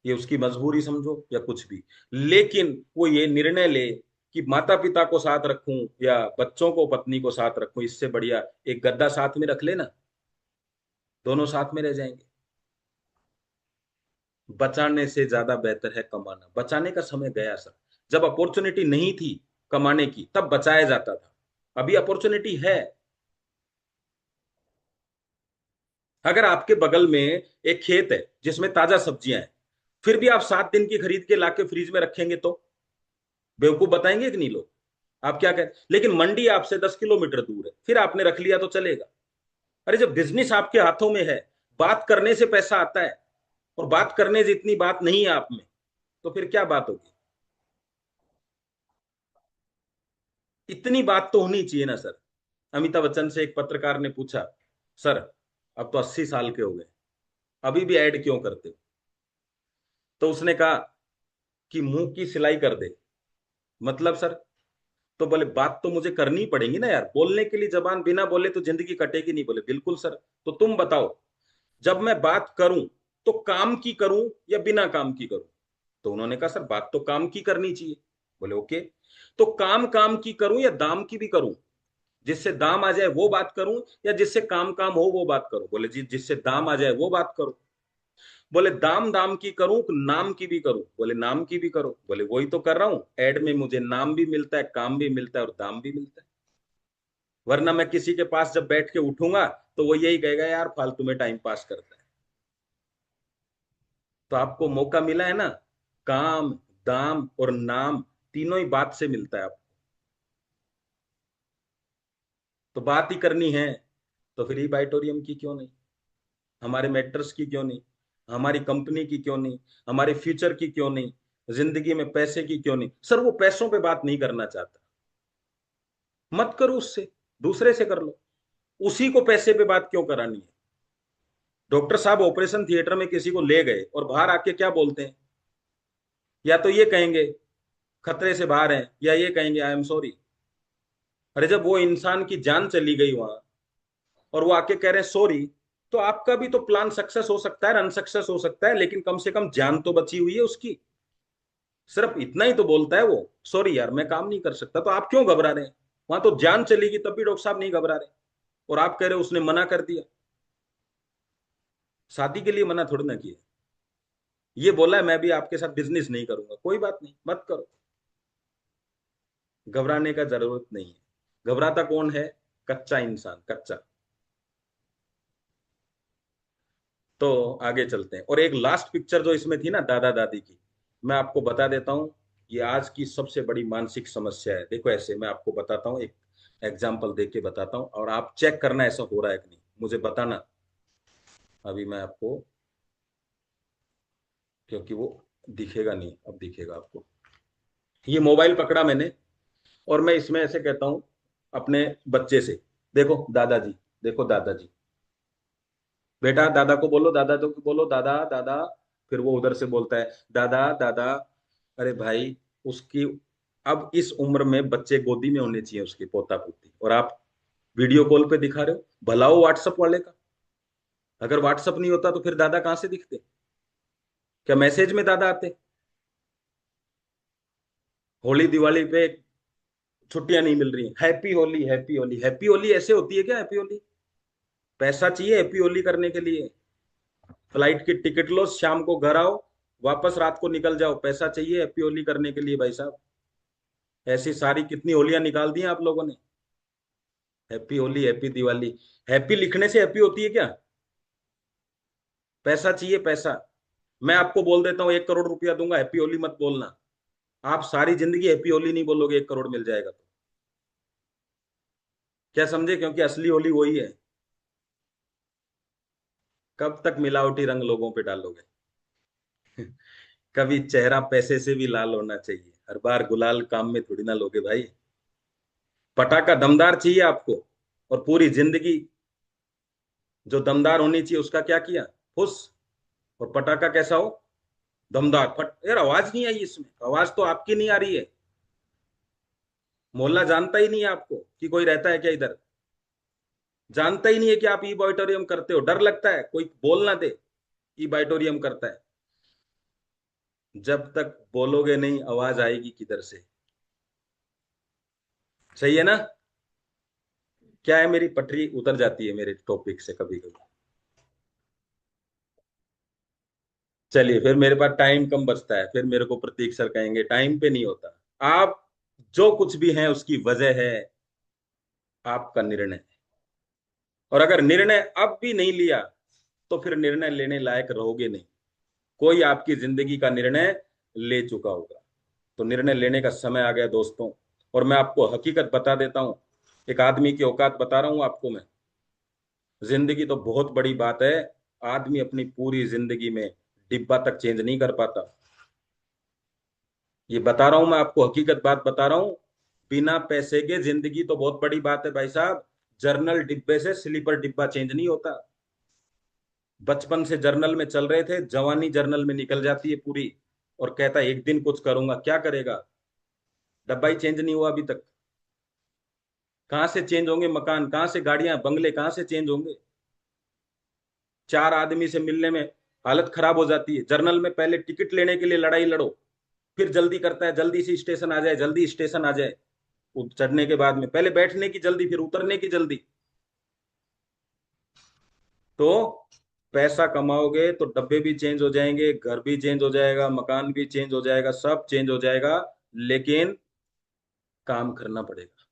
ये उसकी मजबूरी समझो या कुछ भी, लेकिन वो ये निर्णय ले कि माता पिता को साथ रखूं या बच्चों को पत्नी को साथ रखूं, इससे बढ़िया एक गद्दा साथ में रख लेना, दोनों साथ में रह जाएंगे। बचाने से ज्यादा बेहतर है कमाना। बचाने का समय गया सर। जब अपॉर्चुनिटी नहीं थी कमाने की, तब बचाया जाता था। अभी अपॉर्चुनिटी है। अगर आपके बगल में एक खेत है जिसमें ताजा सब्जियां हैं, फिर भी आप 7 दिन की खरीद के लाके फ्रिज में रखेंगे तो बेवकूफ बताएंगे कि नहीं लोग? आप क्या कहें? लेकिन मंडी आपसे 10 किलोमीटर दूर है, फिर आपने रख लिया तो चलेगा। अरे जब बिजनेस आपके हाथों में है, बात करने से पैसा आता है, और बात करने जितनी बात नहीं है आप में, तो फिर क्या बात होगी? इतनी बात तो होनी चाहिए ना सर। अमिताभ बच्चन से एक पत्रकार ने पूछा, सर अब तो 80 साल के हो गए, अभी भी ऐड क्यों करते हो? तो उसने कहा कि मुंह की सिलाई कर दे। मतलब सर? तो बोले बात तो मुझे करनी पड़ेगी ना यार, बोलने के लिए जबान बिना बोले तो जिंदगी कटेगी नहीं। बोले बिल्कुल सर। तो तुम बताओ, जब मैं बात करूं तो काम की करूं या बिना काम की करूं? तो उन्होंने कहा सर बात तो काम की करनी चाहिए। बोले ओके, तो काम काम की करूं या दाम की भी करूं? जिससे दाम आ जाए वो बात करूं या जिससे काम काम हो वो बात करूं? बोले जी जिससे दाम आ जाए वो बात करो। बोले दाम दाम की करूं कि नाम की भी करूं? बोले नाम की भी करो। बोले वही तो कर रहा हूं, एड में मुझे नाम भी मिलता है, काम भी मिलता है और दाम भी मिलता है। वरना मैं किसी के पास जब बैठ के उठूंगा तो वो यही कहेगा यार फालतू में टाइम पास करता है। तो आपको मौका मिला है ना, काम, दाम और नाम तीनों ही बात से मिलता है आपको। तो बात ही करनी है, तो फिर ई बाइटोरियम की क्यों नहीं, हमारे मेटर्स की क्यों नहीं, हमारी कंपनी की क्यों नहीं, हमारे फ्यूचर की क्यों नहीं, जिंदगी में पैसे की क्यों नहीं? सर वो पैसों पे बात नहीं करना चाहता, मत करो उससे, दूसरे से कर लो। उसी को पैसे पे बात क्यों करानी है? डॉक्टर साहब ऑपरेशन थिएटर में किसी को ले गए और बाहर आके क्या बोलते हैं? या तो ये कहेंगे खतरे से बाहर हैं, या ये कहेंगे आई एम सॉरी। अरे जब वो इंसान की जान चली गई वहां, और वो आके कह रहे हैं सॉरी, तो आपका भी तो प्लान सक्सेस हो सकता है, अनसक्सेस हो सकता है, लेकिन कम से कम जान तो बची हुई है उसकी। सिर्फ इतना ही तो बोलता है वो, सॉरी यार मैं काम नहीं कर सकता। तो आप क्यों घबरा रहे हैं? वहां तो जान चलेगी तब भी डॉक्टर साहब नहीं घबरा रहे, और आप कह रहे हो उसने मना कर दिया। शादी के लिए मना थोड़ी ना किया, ये बोला है मैं भी आपके साथ बिजनेस नहीं करूंगा, कोई बात नहीं मत करो। घबराने का जरूरत नहीं है। घबराता कौन है? कच्चा इंसान, कच्चा। तो आगे चलते हैं, और एक लास्ट पिक्चर जो इसमें थी ना दादा दादी की, मैं आपको बता देता हूँ। ये आज की सबसे बड़ी मानसिक समस्या है। देखो ऐसे मैं आपको बताता हूँ, एक एग्जाम्पल देके बताता हूँ, और आप चेक करना ऐसा हो रहा है कि नहीं, मुझे बताना। अभी मैं आपको, क्योंकि वो दिखेगा नहीं, अब दिखेगा आपको। ये मोबाइल पकड़ा मैंने, और मैं इसमें ऐसे कहता हूँ अपने बच्चे से, देखो दादाजी, देखो दादाजी, बेटा दादा को बोलो, दादा तो बोलो दादा दादा। फिर वो उधर से बोलता है दादा दादा। अरे भाई, उसकी अब इस उम्र में बच्चे गोदी में होने चाहिए उसके, पोता पोती, और आप वीडियो कॉल पे दिखा रहे हो। भला हो व्हाट्सअप वाले का, अगर व्हाट्सअप नहीं होता तो फिर दादा कहाँ से दिखते? क्या मैसेज में दादा आते? होली दिवाली पे छुट्टियां नहीं मिल रही, happy Holi happy Holi, happy Holi ऐसे होती है क्या हैप्पी होली? पैसा चाहिए हैप्पी होली करने के लिए। फ्लाइट की टिकट लो, शाम को घर आओ, वापस रात को निकल जाओ, पैसा चाहिए हैप्पी होली करने के लिए भाई साहब। ऐसी सारी कितनी होलियां निकाल दी हैं आप लोगों ने। Happy Holi happy Diwali, happy लिखने से हैप्पी होती है क्या? पैसा चाहिए पैसा। मैं आपको बोल देता हूँ 1 करोड़ रुपया दूंगा, हैप्पी होली मत बोलना। आप सारी जिंदगी हैप्पी होली नहीं बोलोगे, 1 करोड़ मिल जाएगा तो। क्या समझे? क्योंकि असली होली वही है। कब तक मिलावटी रंग लोगों पे डालोगे? कभी चेहरा पैसे से भी लाल होना चाहिए, हर बार गुलाल काम में थोड़ी ना लोगे भाई। पटाखा दमदार चाहिए आपको, और पूरी जिंदगी जो दमदार होनी चाहिए उसका क्या किया, फुस। और पटाखा कैसा हो, दमदार फट। यार आवाज नहीं आई इसमें, आवाज तो आपकी नहीं आ रही है। मोहल्ला जानता ही नहीं है आपको कि कोई रहता है क्या इधर, जानता ही नहीं है कि आप ई ऑडिटोरियम करते हो। डर लगता है कोई बोल ना दे ई ऑडिटोरियम करता है। जब तक बोलोगे नहीं आवाज आएगी किधर से? सही है ना? क्या है, मेरी पटरी उतर जाती है मेरे टॉपिक से कभी कभी। चलिए, फिर मेरे पास टाइम कम बचता है, फिर मेरे को प्रतीक सर कहेंगे टाइम पे नहीं होता। आप जो कुछ भी हैं उसकी वजह है आपका निर्णय। और अगर निर्णय अब भी नहीं लिया तो फिर निर्णय लेने लायक रहोगे नहीं। कोई आपकी जिंदगी का निर्णय ले चुका होगा। तो निर्णय लेने का समय आ गया दोस्तों। और मैं आपको हकीकत बता देता हूं, एक आदमी की औकात बता रहा हूं आपको मैं। जिंदगी तो बहुत बड़ी बात है। आदमी अपनी पूरी जिंदगी में डिब्बा तक चेंज नहीं कर पाता। ये बता रहा हूं मैं आपको, हकीकत बात बता रहा हूं। बिना पैसे के जिंदगी तो बहुत बड़ी बात है भाई साहब। जर्नल डिब्बे से स्लीपर डिब्बा चेंज नहीं होता। बचपन से जर्नल में चल रहे थे, जवानी जर्नल में निकल जाती है पूरी। और कहता है एक दिन कुछ करूंगा, क्या करेगा? डब्बा ही चेंज नहीं हुआ अभी तक। कहां से चेंज होंगे मकान, कहां से गाड़ियां बंगले, कहां से चेंज होंगे? चार आदमी से मिलने में हालत खराब हो जाती है। जर्नल में पहले टिकट लेने के लिए लड़ाई लड़ो, फिर जल्दी करता है जल्दी से स्टेशन आ जाए, जल्दी स्टेशन आ जाए। चढ़ने के बाद में पहले बैठने की जल्दी, फिर उतरने की जल्दी। तो पैसा कमाओगे तो डब्बे भी चेंज हो जाएंगे, घर भी चेंज हो जाएगा, मकान भी चेंज हो जाएगा, सब चेंज हो जाएगा। लेकिन काम करना पड़ेगा।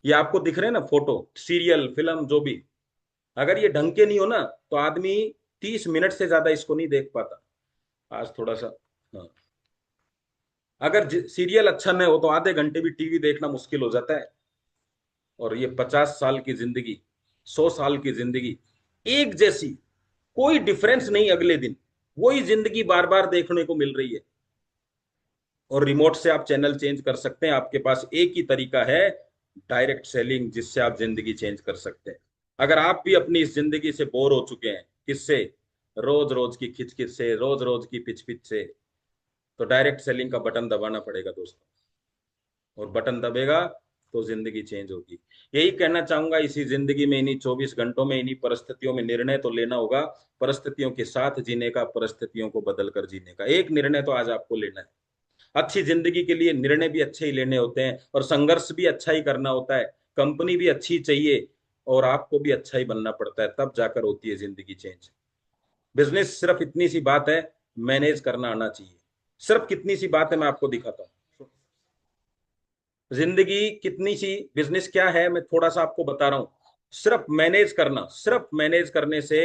ये आपको दिख रहे हैं ना फोटो, सीरियल, फिल्म, जो भी, अगर ये ढंग के नहीं हो ना तो आदमी 30 मिनट से ज्यादा इसको नहीं देख पाता। आज थोड़ा सा, हाँ, अगर सीरियल अच्छा नहीं हो तो आधे घंटे भी टीवी देखना मुश्किल हो जाता है। और ये 50 साल की जिंदगी, 100 साल की जिंदगी एक जैसी, कोई डिफरेंस नहीं। अगले दिन वही जिंदगी बार बार देखने को मिल रही है। और रिमोट से आप चैनल चेंज कर सकते हैं। आपके पास एक ही तरीका है, डायरेक्ट सेलिंग, जिससे आप जिंदगी चेंज कर सकते हैं। अगर आप भी अपनी इस जिंदगी से बोर हो चुके हैं, किससे, रोज रोज की खिचखिच से, रोज रोज की पिच पिच से, तो डायरेक्ट सेलिंग का बटन दबाना पड़ेगा दोस्तों। और बटन दबेगा तो जिंदगी चेंज होगी। यही कहना चाहूंगा, इसी जिंदगी में, इन्हीं 24 घंटों में, इन्हीं परिस्थितियों में निर्णय तो लेना होगा। परिस्थितियों के साथ जीने का, परिस्थितियों को बदल कर जीने का एक निर्णय तो आज आपको लेना है। अच्छी जिंदगी के लिए निर्णय भी अच्छे ही लेने होते हैं, और संघर्ष भी अच्छा ही करना होता है। कंपनी भी अच्छी चाहिए, और आपको भी अच्छा ही बनना पड़ता है, तब जाकर होती है जिंदगी चेंज। बिजनेस सिर्फ इतनी सी बात है, मैनेज करना आना चाहिए। सिर्फ कितनी सी बात है मैं आपको दिखाता हूँ। जिंदगी कितनी सी, बिजनेस क्या है मैं थोड़ा सा आपको बता रहा हूँ। सिर्फ मैनेज करना, सिर्फ मैनेज करने से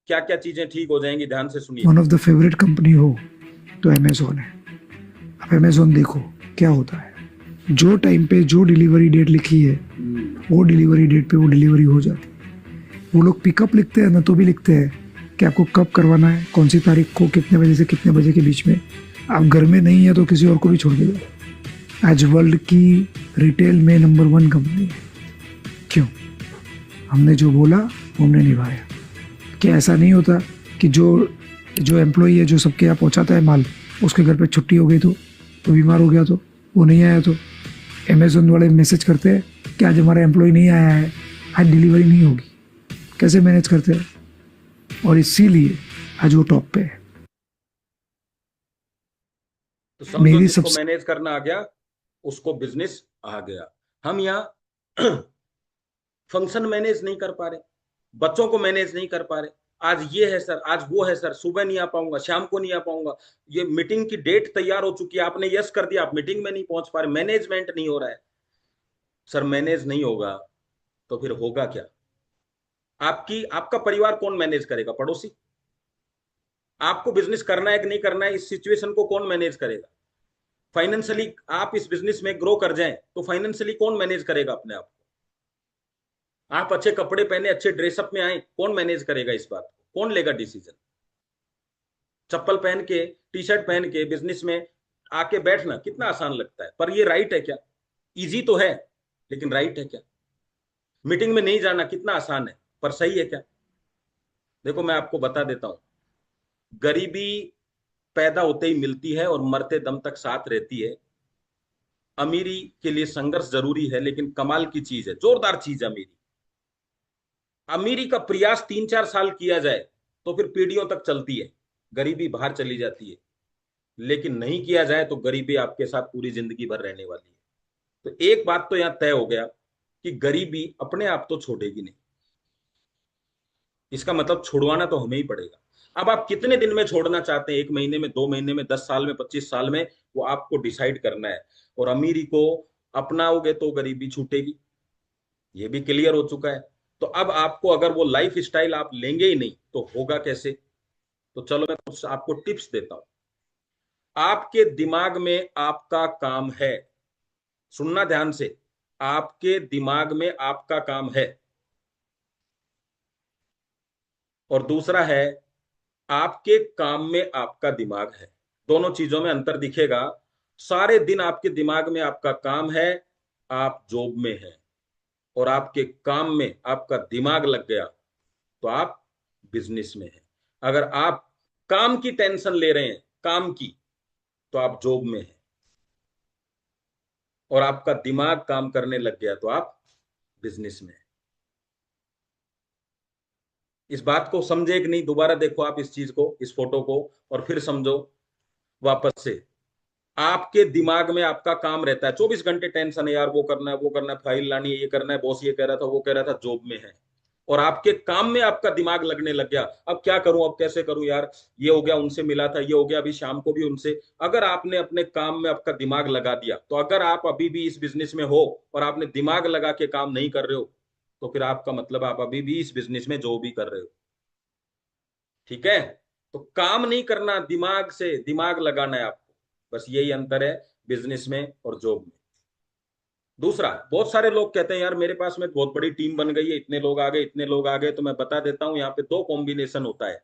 क्या क्या चीजें ठीक हो जाएंगी, ध्यान से सुनिए। One of the favourite company हो तो अमेजोन है। अब अमेजोन देखो क्या होता है, जो टाइम पे जो डिलीवरी डेट लिखी है वो डिलीवरी डेट पे वो डिलीवरी हो जाती है। वो लोग पिकअप लिखते हैं ना, तो भी लिखते हैं कि आपको कब करवाना है, कौन सी तारीख को, कितने बजे से कितने बजे के बीच में। आप घर में नहीं है तो किसी और को भी छोड़ के जाओ। आज वर्ल्ड की रिटेल में नंबर 1 कंपनी है। क्यों? हमने जो बोला वो हमने निभाया। क्या ऐसा नहीं होता कि जो जो एम्प्लॉई है, जो सबके यहाँ पहुँचाता है माल, उसके घर पे छुट्टी हो गई तो बीमार हो गया तो वो नहीं आया, तो अमेज़ोन वाले मैसेज करते हैं कि आज हमारा एम्प्लॉय नहीं आया है, आज डिलीवरी नहीं होगी। कैसे मैनेज करते हैं? और इसीलिए आज वो टॉप पे है। तो समझो, मेरी जिसको सबसे मैनेज करना आ गया उसको बिजनेस आ गया। हम यहाँ फंक्शन मैनेज नहीं कर पा रहे, बच्चों को मैनेज नहीं कर पा रहे। आज ये है सर, आज वो है सर, सुबह नहीं आ पाऊंगा, शाम को नहीं आ पाऊंगा। ये मीटिंग की डेट तैयार हो चुकी है, आपने यस कर दिया, आप मीटिंग में नहीं पहुंच पा रहे, मैनेजमेंट नहीं हो रहा है। सर मैनेज नहीं होगा तो फिर होगा क्या? आपका परिवार कौन मैनेज करेगा? पड़ोसी? आपको बिजनेस करना है कि नहीं करना है, इस सिचुएशन को कौन मैनेज करेगा? फाइनेंशियली आप इस बिजनेस में ग्रो कर जाएं तो फाइनेंशियली कौन मैनेज करेगा अपने आप को? आप अच्छे कपड़े पहने, अच्छे ड्रेसअप में आए, कौन मैनेज करेगा इस बात को? कौन लेगा डिसीजन? चप्पल पहन के, टी शर्ट पहन के बिजनेस में आके बैठना कितना आसान लगता है, पर ये राइट है क्या? इजी तो है, लेकिन राइट है क्या? मीटिंग में नहीं जाना कितना आसान है, पर सही है क्या? देखो मैं आपको बता देता हूं, गरीबी पैदा होते ही मिलती है और मरते दम तक साथ रहती है। अमीरी के लिए संघर्ष जरूरी है, लेकिन कमाल की चीज है, जोरदार चीज है अमीरी। अमीरी का प्रयास 3-4 साल किया जाए तो फिर पीढ़ियों तक चलती है, गरीबी बाहर चली जाती है। लेकिन नहीं किया जाए तो गरीबी आपके साथ पूरी जिंदगी भर रहने वाली है। तो एक बात तो यहां तय हो गया कि गरीबी अपने आप तो छोड़ेगी नहीं, इसका मतलब छुड़वाना तो हमें ही पड़ेगा। अब आप कितने दिन में छोड़ना चाहते हैं, 1 महीने में, 2 महीने में, 10 साल में, 25 साल में, वो आपको डिसाइड करना है। और अमीरी को अपनाओगे तो गरीबी छूटेगी, ये भी क्लियर हो चुका है। तो अब आपको अगर वो लाइफ स्टाइल आप लेंगे ही नहीं तो होगा कैसे? तो चलो मैं कुछ आपको टिप्स देता हूं। आपके दिमाग में आपका काम है, सुनना ध्यान से, आपके दिमाग में आपका काम है। और दूसरा है, आपके काम में आपका दिमाग है। दोनों चीजों में अंतर दिखेगा। सारे दिन आपके दिमाग में आपका काम है, आप जॉब में हैं, और आपके काम में आपका दिमाग लग गया तो आप बिजनेस में हैं। अगर आप काम की टेंशन ले रहे हैं, काम की, तो आप जॉब में हैं, और आपका दिमाग काम करने लग गया तो आप बिजनेस में हैं। इस बात को समझे कि नहीं? दोबारा देखो आप इस चीज को, इस फोटो को, और फिर समझो वापस से। आपके दिमाग में आपका काम रहता है, 24 घंटे टेंशन है, यार वो करना है, वो करना है, फाइल लानी है, ये करना है, बॉस ये कह रहा था, वो कह रहा था, जॉब में है। और आपके काम में आपका दिमाग लगने लग गया, अब क्या करूं, अब कैसे करूं यार, ये हो गया, उनसे मिला था, ये हो गया, अभी शाम को भी उनसे। अगर आपने अपने काम में आपका दिमाग लगा दिया, तो अगर आप अभी भी इस बिजनेस में हो और आपने दिमाग लगा के काम नहीं कर रहे हो, तो फिर आपका मतलब आप अभी भी इस बिजनेस में जो भी कर रहे हो। ठीक है? तो काम नहीं करना, दिमाग से दिमाग लगाना है आपको। बस यही अंतर है बिजनेस में और जॉब में। दूसरा, बहुत सारे लोग कहते हैं यार मेरे पास में बहुत बड़ी टीम बन गई है, इतने लोग आ गए, इतने लोग आ गए। तो मैं बता देता हूं, यहाँ पे दो कॉम्बिनेशन होता है।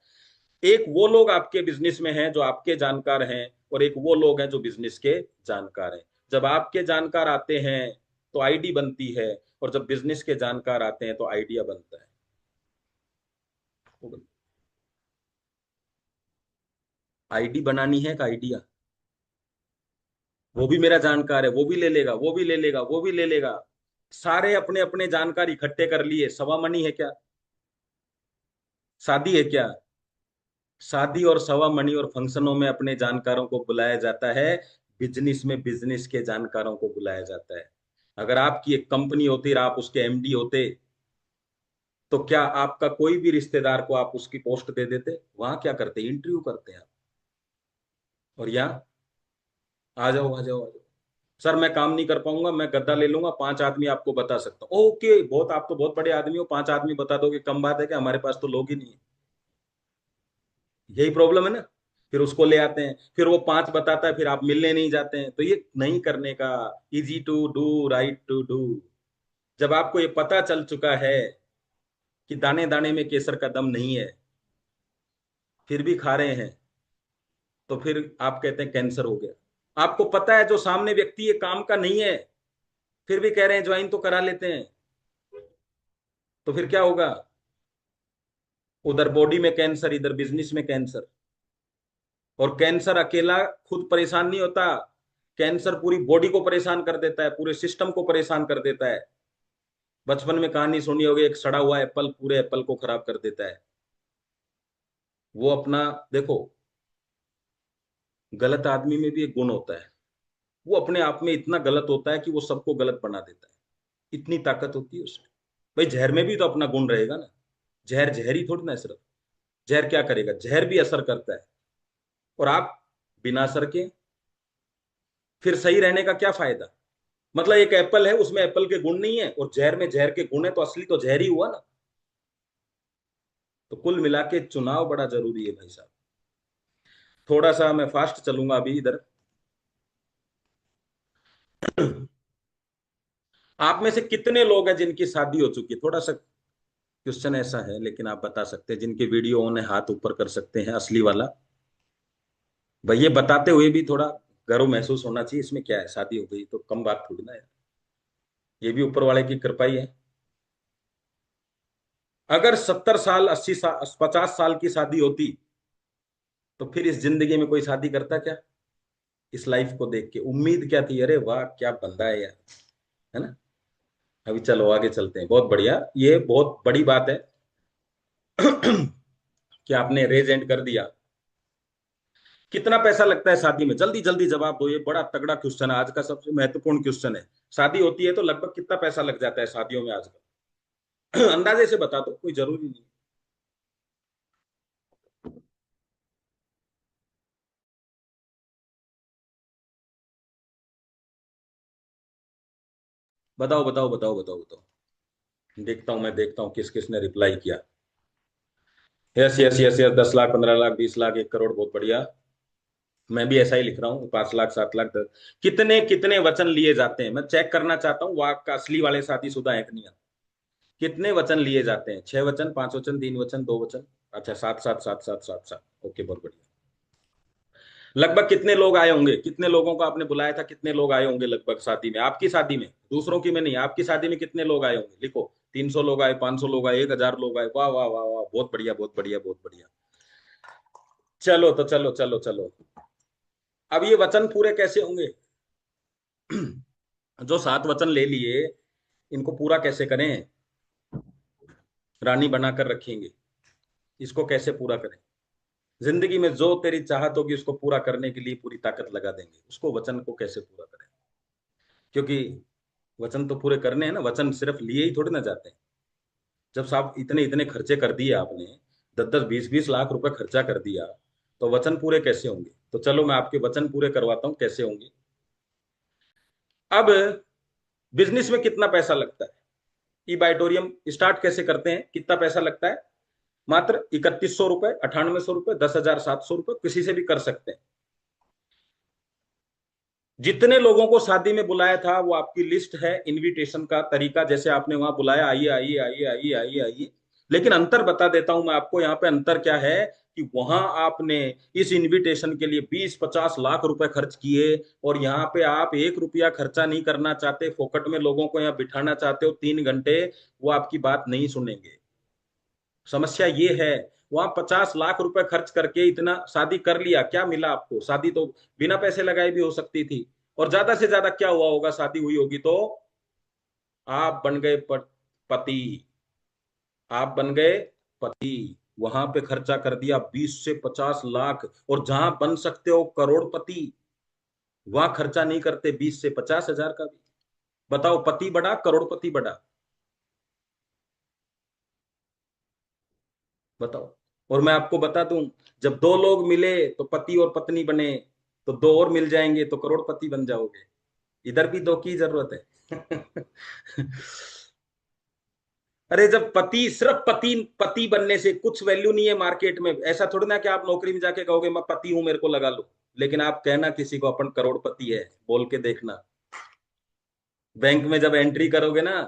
एक वो लोग आपके बिजनेस में हैं जो आपके जानकार हैं, और एक वो लोग हैं जो बिजनेस के जानकार हैं। जब आपके जानकार आते हैं तो आईडी बनती है, और जब बिजनेस के जानकार आते हैं तो आइडिया बनता है। आईडी बनानी है का आइडिया, वो भी मेरा जानकार है, वो भी ले लेगा, वो भी ले लेगा, वो भी ले लेगा। सारे अपने अपने जानकार इकट्ठे कर लिए, सवा मनी है क्या? शादी है क्या? शादी और सवा मनी और फंक्शनों में अपने जानकारों को बुलाया जाता है, बिजनेस में बिजनेस के जानकारों को बुलाया जाता है। अगर आपकी एक कंपनी होती और आप उसके एमडी होते, तो क्या आपका कोई भी रिश्तेदार को आप उसकी पोस्ट दे देते? वहां क्या करते? इंटरव्यू करते हैं आप। और यहाँ, आ जाओ आ जाओ आ जाओ, सर मैं काम नहीं कर पाऊंगा, मैं गद्दा ले लूंगा, 5 आदमी आपको बता सकता हूँ। ओके, बहुत, आप तो बहुत बड़े आदमी हो, 5 आदमी बता दोगे, कम बात है क्या? हमारे पास तो लोग ही नहीं है। यही प्रॉब्लम है ना। फिर उसको ले आते हैं, फिर वो 5 बताता है, फिर आप मिलने नहीं जाते हैं। तो ये नहीं करने का, easy to do, right to do. जब आपको ये पता चल चुका है कि दाने दाने में केसर का दम नहीं है, फिर भी खा रहे हैं, तो फिर आप कहते हैं कैंसर हो गया। आपको पता है जो सामने व्यक्ति ये काम का नहीं है, फिर भी कह रहे हैं ज्वाइन तो करा लेते हैं, तो फिर क्या होगा? उधर बॉडी में कैंसर, इधर बिजनेस में कैंसर। और कैंसर अकेला खुद परेशान नहीं होता, कैंसर पूरी बॉडी को परेशान कर देता है, पूरे सिस्टम को परेशान कर देता है। बचपन में कहानी सुनी होगी, एक सड़ा हुआ एप्पल पूरे एप्पल को खराब कर देता है। वो अपना, देखो, गलत आदमी में भी एक गुण होता है, वो अपने आप में इतना गलत होता है कि वो सबको गलत बना देता है। इतनी ताकत होती है उसमें। भाई जहर में भी तो अपना गुण रहेगा ना। जहर जहर ही थोड़ी ना है सिर्फ। जहर क्या करेगा? जहर भी असर करता है। और आप बिना असर के फिर सही रहने का क्या फायदा? मतलब एक एप्पल है, उसमें एप्पल के गुण नहीं है, और जहर में जहर के गुण है, तो असली तो जहर ही हुआ ना। तो कुल मिला के चुनाव बड़ा जरूरी है भाई साहब। थोड़ा सा मैं फास्ट चलूंगा अभी इधर। आप में से कितने लोग हैं जिनकी शादी हो चुकी है? थोड़ा सा क्वेश्चन ऐसा है, लेकिन आप बता सकते हैं, जिनके वीडियो ऑन है हाथ ऊपर कर सकते हैं, असली वाला। भाई ये बताते हुए भी थोड़ा गर्व महसूस होना चाहिए, इसमें क्या है, शादी हो गई तो कम बात थोड़ी ना है। ये भी ऊपर वाले की कृपा ही है। अगर 70 साल, 80 साल, 50 साल की शादी होती, तो फिर इस जिंदगी में कोई शादी करता क्या? इस लाइफ को देख के उम्मीद क्या थी, अरे वाह क्या बंदा है यार, है ना। अभी चलो आगे चलते हैं, बहुत बढ़िया, ये बहुत बड़ी बात है कि आपने रेज एंड कर दिया। कितना पैसा लगता है शादी में? जल्दी जल्दी जवाब दो, ये बड़ा तगड़ा क्वेश्चन है, आज का सबसे महत्वपूर्ण क्वेश्चन है। शादी होती है तो लगभग कितना पैसा लग जाता है शादियों में आजकल? अंदाजे से बता दो, कोई जरूरी नहीं। बताओ बताओ बताओ बताओ बताओ। देखता हूं, मैं देखता हूं किस किसने रिप्लाई किया। Yes yes yes yes, 10 lakh, 15 lakh, 20 lakh, 1 crore, बहुत बढ़िया। मैं भी ऐसा ही लिख रहा हूँ, 5 लाख, 7 लाख, 10। कितने कितने वचन लिए जाते हैं, मैं चेक करना चाहता हूँ वाक का असली वाले शादीशुदा है कि नहीं। कितने वचन लिए जाते हैं? 6 वचन, 5 वचन, 3 वचन, 2 वचन? अच्छा, सात सात सात सात सात सात, ओके, बहुत बढ़िया। लगभग कितने लोग आए होंगे, कितने लोगों को आपने बुलाया था, कितने लोग आए होंगे लगभग शादी में, आपकी शादी में, दूसरों की में नहीं, आपकी शादी में कितने लोग आए होंगे, लिखो। 300 लोग आए, 500 लोग आए, 1000 लोग आए, वाह वाह वाह वाह, बहुत बढ़िया बहुत बढ़िया बहुत बढ़िया। चलो तो चलो चलो चलो। अब ये वचन पूरे कैसे होंगे? जो 7 वचन ले लिए, इनको पूरा कैसे करें? रानी बनाकर रखेंगे, इसको कैसे पूरा करें? जिंदगी में जो तेरी चाहत होगी उसको पूरा करने के लिए पूरी ताकत लगा देंगे, उसको वचन को कैसे पूरा करें? क्योंकि वचन तो पूरे करने हैं ना, वचन सिर्फ लिए ही थोड़ी ना जाते हैं। जब साहब इतने इतने खर्चे कर दिए आपने, 10 10 20 20 लाख रुपए खर्चा कर दिया, तो वचन पूरे कैसे होंगे? तो चलो मैं आपके वचन पूरे करवाता हूँ कैसे होंगे। अब बिजनेस में कितना पैसा लगता है? ई बाइटोरियम स्टार्ट कैसे करते हैं, कितना पैसा लगता है? मात्र 3100 रुपए, 9800 रुपए, 10,700 रुपए, किसी से भी कर सकते हैं। जितने लोगों को शादी में बुलाया था वो आपकी लिस्ट है, इनविटेशन का तरीका जैसे आपने वहां बुलाया, आइए आइए आइए आइए आइए आइए। लेकिन अंतर बता देता हूं मैं आपको, यहाँ पे अंतर क्या है कि वहां आपने इस इनविटेशन के लिए 20 50 लाख रुपए खर्च किए, और यहाँ पे आप 1 रुपया खर्चा नहीं करना चाहते, फोकट में लोगों को यहाँ बिठाना चाहते हो 3 घंटे, वो आपकी बात नहीं सुनेंगे। समस्या ये है, वहां 50 लाख रुपए खर्च करके इतना शादी कर लिया, क्या मिला आपको? शादी तो बिना पैसे लगाए भी हो सकती थी। और ज्यादा से ज्यादा क्या हुआ होगा, शादी हुई होगी तो आप बन गए पति, आप बन गए पति। वहां पे खर्चा कर दिया 20 से 50 लाख, और जहां बन सकते हो करोड़पति, वहां खर्चा नहीं करते 20 से 50 हजार का भी। बताओ, पति बड़ा करोड़पति बड़ा? बताओ। और मैं आपको बता दूं, जब दो लोग मिले तो पति और पत्नी बने, तो दो और मिल जाएंगे तो करोड़पति बन जाओगे। इधर भी दो की जरूरत है। अरे जब पति, सिर्फ पति, पति बनने से कुछ वैल्यू नहीं है मार्केट में। ऐसा थोड़ी ना कि आप नौकरी में जाके कहोगे मैं पति हूं, मेरे को लगा लो। लेकिन आप कहना किसी को अपन करोड़पति है, बोल के देखना। बैंक में जब एंट्री करोगे ना,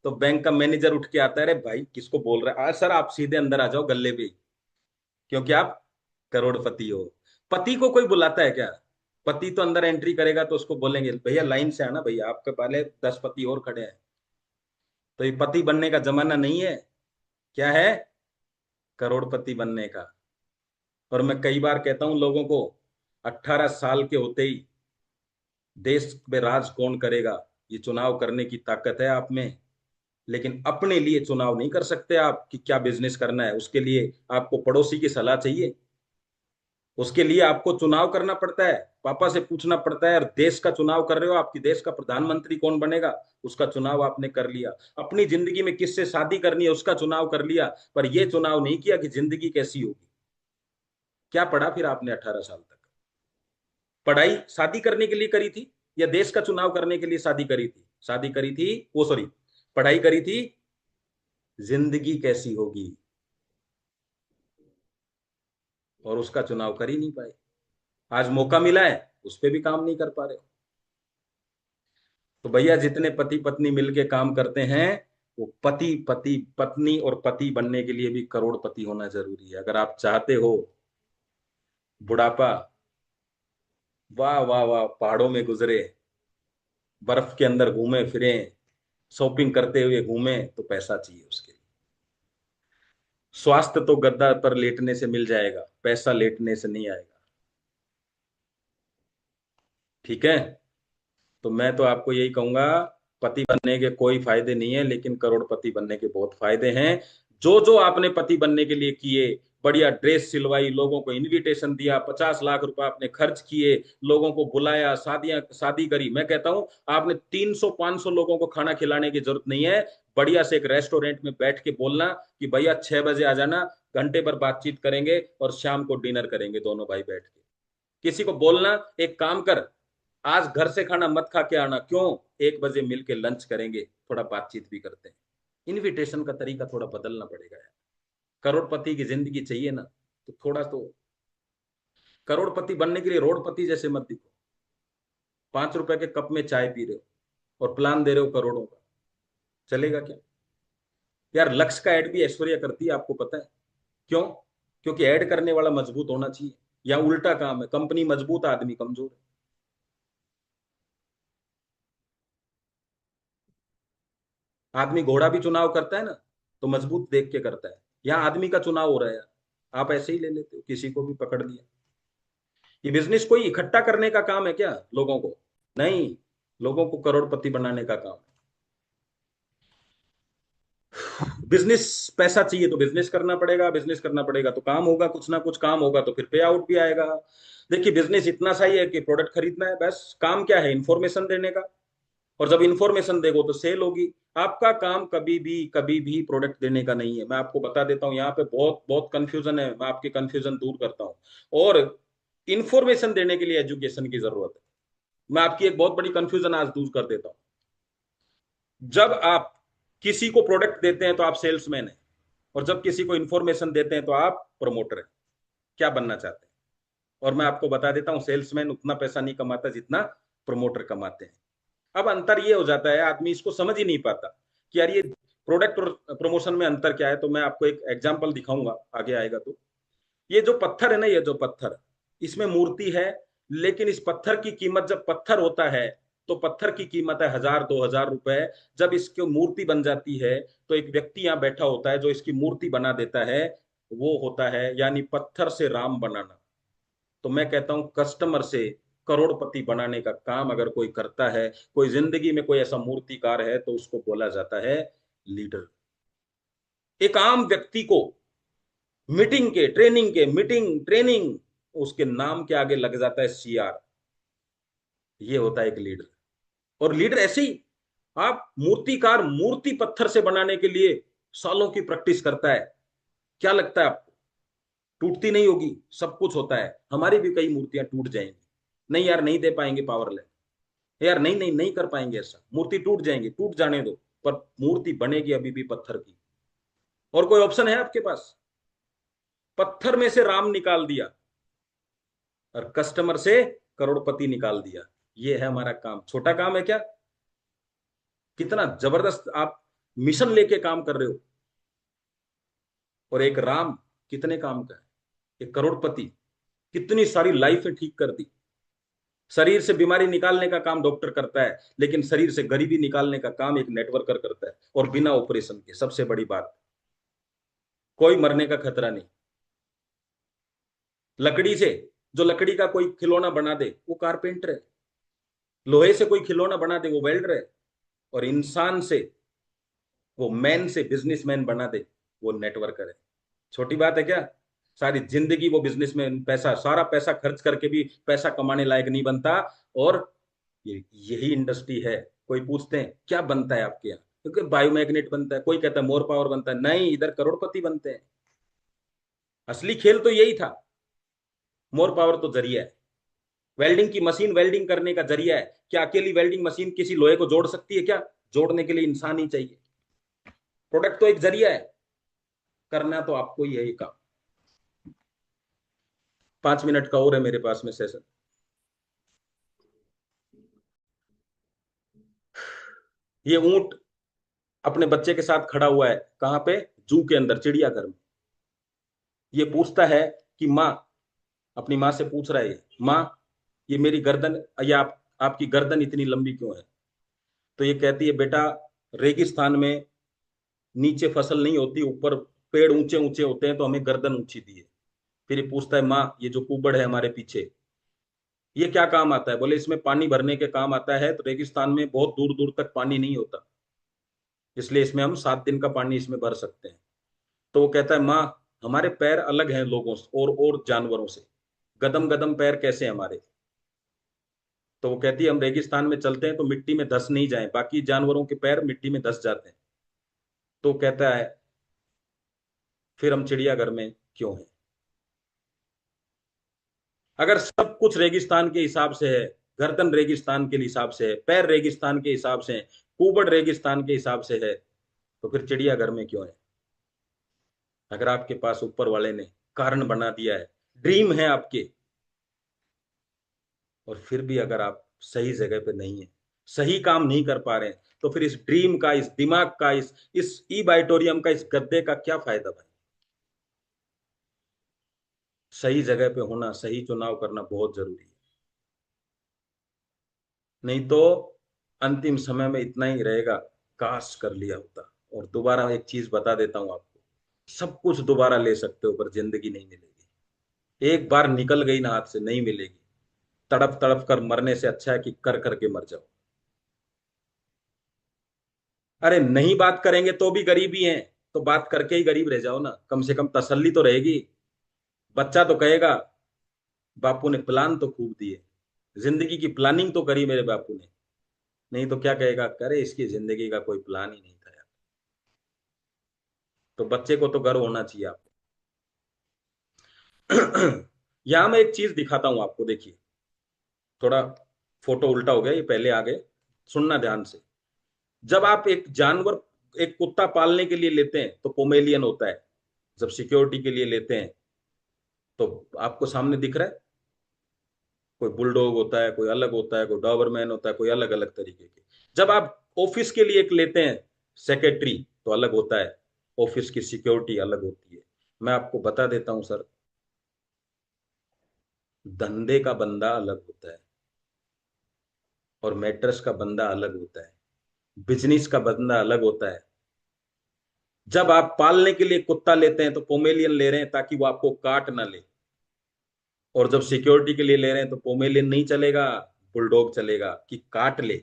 तो बैंक का मैनेजर उठ के आता है, अरे भाई किसको बोल रहा है, सर आप सीधे अंदर आ जाओ गल्ले पे, क्योंकि आप करोड़पति हो। पति को कोई बुलाता है क्या? पति तो अंदर एंट्री करेगा तो उसको बोलेंगे भैया लाइन से आना, भैया आपके पहले 10 पति और खड़े हैं। तो ये पति बनने का जमाना नहीं है, क्या है? करोड़पति बनने का। और मैं कई बार कहता हूं लोगों को, 18 साल के होते ही देश में राज कौन करेगा, ये चुनाव करने की ताकत है आप में। लेकिन अपने लिए चुनाव नहीं कर सकते आप कि क्या बिजनेस करना है, उसके लिए आपको पड़ोसी की सलाह चाहिए। उसके लिए आपको चुनाव करना पड़ता है, पापा से पूछना पड़ता है। और देश का चुनाव कर रहे हो, आपकी देश का प्रधानमंत्री कौन बनेगा, उसका चुनाव आपने कर लिया। अपनी जिंदगी में किससे शादी करनी है उसका चुनाव कर लिया, पर यह चुनाव नहीं किया कि जिंदगी कैसी होगी। क्या पढ़ा फिर आपने 18 साल तक? पढ़ाई शादी करने के लिए करी थी, या देश का चुनाव करने के लिए शादी करी थी? शादी करी थी, वो सॉरी, पढ़ाई करी थी जिंदगी कैसी होगी, और उसका चुनाव कर ही नहीं पाए। आज मौका मिला है, उस पर भी काम नहीं कर पा रहे। तो भैया जितने पति पत्नी मिलके काम करते हैं, वो पति पति पत्नी और पति बनने के लिए भी करोड़पति होना जरूरी है। अगर आप चाहते हो बुढ़ापा, वाह वाह वाह, पहाड़ों में गुजरे, बर्फ के अंदर घूमे फिरे, शॉपिंग करते हुए घूमे, तो पैसा चाहिए उसके लिए। स्वास्थ्य तो गद्दा पर लेटने से मिल जाएगा, पैसा लेटने से नहीं आएगा। ठीक है, तो मैं तो आपको यही कहूंगा, पति बनने के कोई फायदे नहीं है, लेकिन करोड़पति बनने के बहुत फायदे हैं। जो जो आपने पति बनने के लिए किए, बढ़िया ड्रेस सिलवाई, लोगों को इनविटेशन दिया, 50 लाख रुपए आपने खर्च किए, लोगों को बुलाया, शादियां शादी करी, मैं कहता हूं आपने 300-500 लोगों को खाना खिलाने की जरूरत नहीं है। बढ़िया से एक रेस्टोरेंट में बैठ के बोलना कि भैया 6 बजे आ जाना, घंटे भर बातचीत करेंगे और शाम को डिनर करेंगे दोनों भाई बैठ के। किसी को बोलना एक काम कर, आज घर से खाना मत खा के आना, क्यों, 1 बजे मिलके लंच करेंगे, थोड़ा बातचीत भी करते हैं। इनविटेशन का तरीका थोड़ा बदलना पड़ेगा यार। करोड़पति की जिंदगी चाहिए ना, तो थोड़ा तो, करोड़पति बनने के लिए रोडपति जैसे मत दिखो। 5 रुपए के कप में चाय पी रहे हो और प्लान दे रहे हो करोड़ों का, चलेगा क्या यार? लक्ष्य का ऐड भी ऐश्वर्या करती है, आपको पता है क्यों? क्योंकि ऐड करने वाला मजबूत होना चाहिए, या उल्टा काम है, कंपनी मजबूत आदमी कमजोर है। आदमी घोड़ा भी चुनाव करता है ना, तो मजबूत देख के करता है। यहाँ आदमी का चुनाव हो रहा है यार, आप ऐसे ही ले लेते हो, किसी को भी पकड़ लिया। ये बिजनेस कोई इकट्ठा करने का काम है क्या लोगों को? नहीं, लोगों को करोड़पति बनाने का काम है। बिजनेस, पैसा चाहिए तो बिजनेस करना पड़ेगा, बिजनेस करना पड़ेगा तो काम होगा, कुछ ना कुछ काम होगा तो फिर पे आउट भी आएगा। देखिए बिजनेस इतना सा ही है कि प्रोडक्ट खरीदना है बस, काम क्या है, इंफॉर्मेशन देने का। और जब इंफॉर्मेशन देखो तो सेल होगी। आपका काम कभी भी प्रोडक्ट देने का नहीं है। मैं आपको बता देता हूँ, यहाँ पे बहुत बहुत कंफ्यूजन है, मैं आपकी कंफ्यूजन दूर करता हूँ। और इंफॉर्मेशन देने के लिए एजुकेशन की जरूरत है। मैं आपकी एक बहुत बड़ी कंफ्यूजन आज दूर कर देता हूँ। जब आप किसी को प्रोडक्ट देते हैं तो आप सेल्समैन हैं, और जब किसी को इंफॉर्मेशन देते हैं तो आप प्रमोटर हैं। क्या बनना चाहते हैं? और मैं आपको बता देता हूँ, सेल्समैन उतना पैसा नहीं कमाता जितना प्रमोटर कमाते हैं। अब अंतर ये हो जाता है, आदमी इसको समझ ही नहीं पाता कि यार ये प्रोडक्ट और प्रमोशन में अंतर क्या है। तो मैं आपको एक एग्जांपल दिखाऊंगा, आगे आएगा तो। ये जो पत्थर है ना, ये जो पत्थर, इसमें मूर्ति है, लेकिन इस पत्थर की कीमत, जब पत्थर होता है तो पत्थर की कीमत है 1000-2000 रुपए। जब इसकी मूर्ति बन जाती है तो एक व्यक्ति यहाँ बैठा होता है जो इसकी मूर्ति बना देता है, वो होता है यानी पत्थर से राम बनाना। तो मैं कहता हूं कस्टमर से करोड़पति बनाने का काम अगर कोई करता है, कोई जिंदगी में कोई ऐसा मूर्तिकार है, तो उसको बोला जाता है लीडर। एक आम व्यक्ति को मीटिंग ट्रेनिंग, उसके नाम के आगे लग जाता है सीआर। ये होता है एक लीडर। और लीडर ऐसे ही, आप मूर्तिकार मूर्ति पत्थर से बनाने के लिए सालों की प्रैक्टिस करता है, क्या लगता है आपको टूटती नहीं होगी? सब कुछ होता है, हमारी भी कई मूर्तियां टूट जाएंगी। नहीं यार, नहीं दे पाएंगे पावर ले, यार नहीं नहीं नहीं कर पाएंगे ऐसा, मूर्ति टूट जाएंगी, टूट जाने दो, पर मूर्ति बनेगी अभी भी पत्थर की। और कोई ऑप्शन है आपके पास? पत्थर में से राम निकाल दिया और कस्टमर से करोड़पति निकाल दिया। ये है हमारा काम। छोटा काम है क्या? कितना जबरदस्त आप मिशन लेके काम कर रहे हो। और एक राम कितने काम का है, एक करोड़पति कितनी सारी लाइफें ठीक कर दी। शरीर से बीमारी निकालने का काम डॉक्टर करता है, लेकिन शरीर से गरीबी निकालने का काम एक नेटवर्कर करता है, और बिना ऑपरेशन के। सबसे बड़ी बात, कोई मरने का खतरा नहीं। लकड़ी से, जो लकड़ी का कोई खिलौना बना दे वो कारपेंटर है, लोहे से कोई खिलौना बना दे वो वेल्डर है, और इंसान से, वो मैन से बिजनेसमैन बना दे वो नेटवर्कर है। छोटी बात है क्या? सारी जिंदगी वो बिजनेसमैन, पैसा, सारा पैसा खर्च करके भी पैसा कमाने लायक नहीं बनता। और यही इंडस्ट्री है। कोई पूछते हैं क्या बनता है आपके यहाँ, क्योंकि बायोमैग्नेट बनता है, कोई कहता है मोर पावर बनता है, नहीं, इधर करोड़पति बनते हैं। असली खेल तो यही था। मोर पावर तो जरिया है, वेल्डिंग की मशीन वेल्डिंग करने का जरिया है। क्या अकेली वेल्डिंग मशीन किसी लोहे को जोड़ सकती है क्या? जोड़ने के लिए इंसान ही चाहिए। प्रोडक्ट तो एक जरिया है, करना तो आपको ही है ये काम। 5 मिनट का और है मेरे पास में सेशन। ये ऊंट अपने बच्चे के साथ खड़ा हुआ है, कहाँ पे, जू के अंदर, चिड़ियाघर में। ये पूछता है कि माँ, अपनी माँ से पूछ रहा है ये, माँ ये मेरी गर्दन, या आपकी गर्दन इतनी लंबी क्यों है? तो ये कहती है, बेटा रेगिस्तान में नीचे फसल नहीं होती, ऊपर पेड़ ऊंचे ऊंचे होते हैं, तो हमें गर्दन ऊंची दी है। फिर ये पूछता है, माँ ये जो कुबड़ है हमारे पीछे, ये क्या काम आता है? बोले इसमें पानी भरने के काम आता है, तो रेगिस्तान में बहुत दूर दूर तक पानी नहीं होता, इसलिए इसमें हम 7 दिन का पानी इसमें भर सकते हैं। तो वो कहता है, माँ हमारे पैर अलग हैं लोगों से और जानवरों से, गदम गदम पैर कैसे हमारे? तो वो कहती है, हम रेगिस्तान में चलते हैं तो मिट्टी में धस नहीं जाए, बाकी जानवरों के पैर मिट्टी में धस जाते हैं। तो कहता है, फिर हम चिड़ियाघर में क्यों हैं? अगर सब कुछ रेगिस्तान के हिसाब से है, गर्दन रेगिस्तान के हिसाब से है, पैर रेगिस्तान के हिसाब से है, कुबड़ रेगिस्तान के हिसाब से है, तो फिर चिड़ियाघर में क्यों है? अगर आपके पास ऊपर वाले ने कारण बना दिया है, ड्रीम है आपके, और फिर भी अगर आप सही जगह पे नहीं है, सही काम नहीं कर पा रहे हैं, तो फिर इस ड्रीम का, इस दिमाग का, इस ई बाइटोरियम का, इस गद्दे का क्या फायदा भाई? सही जगह पे होना, सही चुनाव करना बहुत जरूरी है। नहीं तो अंतिम समय में इतना ही रहेगा, काश कर लिया होता। और दोबारा एक चीज बता देता हूं आपको, सब कुछ दोबारा ले सकते हो पर जिंदगी नहीं मिलेगी। एक बार निकल गई ना हाथ से, नहीं मिलेगी। तड़प तड़प कर मरने से अच्छा है कि कर करके मर जाओ। अरे नहीं बात करेंगे तो भी गरीबी है, तो बात करके ही गरीब रह जाओ ना, कम से कम तसल्ली तो रहेगी। बच्चा तो कहेगा, बापू ने प्लान तो खूब दिए, जिंदगी की प्लानिंग तो करी मेरे बापू ने। नहीं तो क्या कहेगा, करे इसकी जिंदगी का कोई प्लान ही नहीं था यार। तो बच्चे को तो गर्व होना चाहिए आपको। यहां मैं एक चीज दिखाता हूं आपको, देखिए। थोड़ा फोटो उल्टा हो गया, ये पहले आ गए, सुनना ध्यान से। जब आप एक जानवर, एक कुत्ता पालने के लिए लेते हैं तो पोमेलियन होता है। जब सिक्योरिटी के लिए लेते हैं तो आपको सामने दिख रहा है, कोई बुलडॉग होता है, कोई अलग होता है, कोई डॉबरमैन होता है, कोई अलग अलग तरीके के। जब आप ऑफिस के लिए एक लेते हैं, सेक्रेटरी, तो अलग होता है, ऑफिस की सिक्योरिटी अलग होती है। मैं आपको बता देता हूं सर, धंधे का बंदा अलग होता है और मैट्रेस का बंदा अलग होता है, बिजनेस का बंदा अलग होता है। जब आप पालने के लिए कुत्ता लेते हैं तो पोमेलियन ले रहे हैं ताकि वो आपको काट ना ले, और जब सिक्योरिटी के लिए ले रहे हैं तो पोमेलियन नहीं चलेगा, बुलडॉग चलेगा कि काट ले।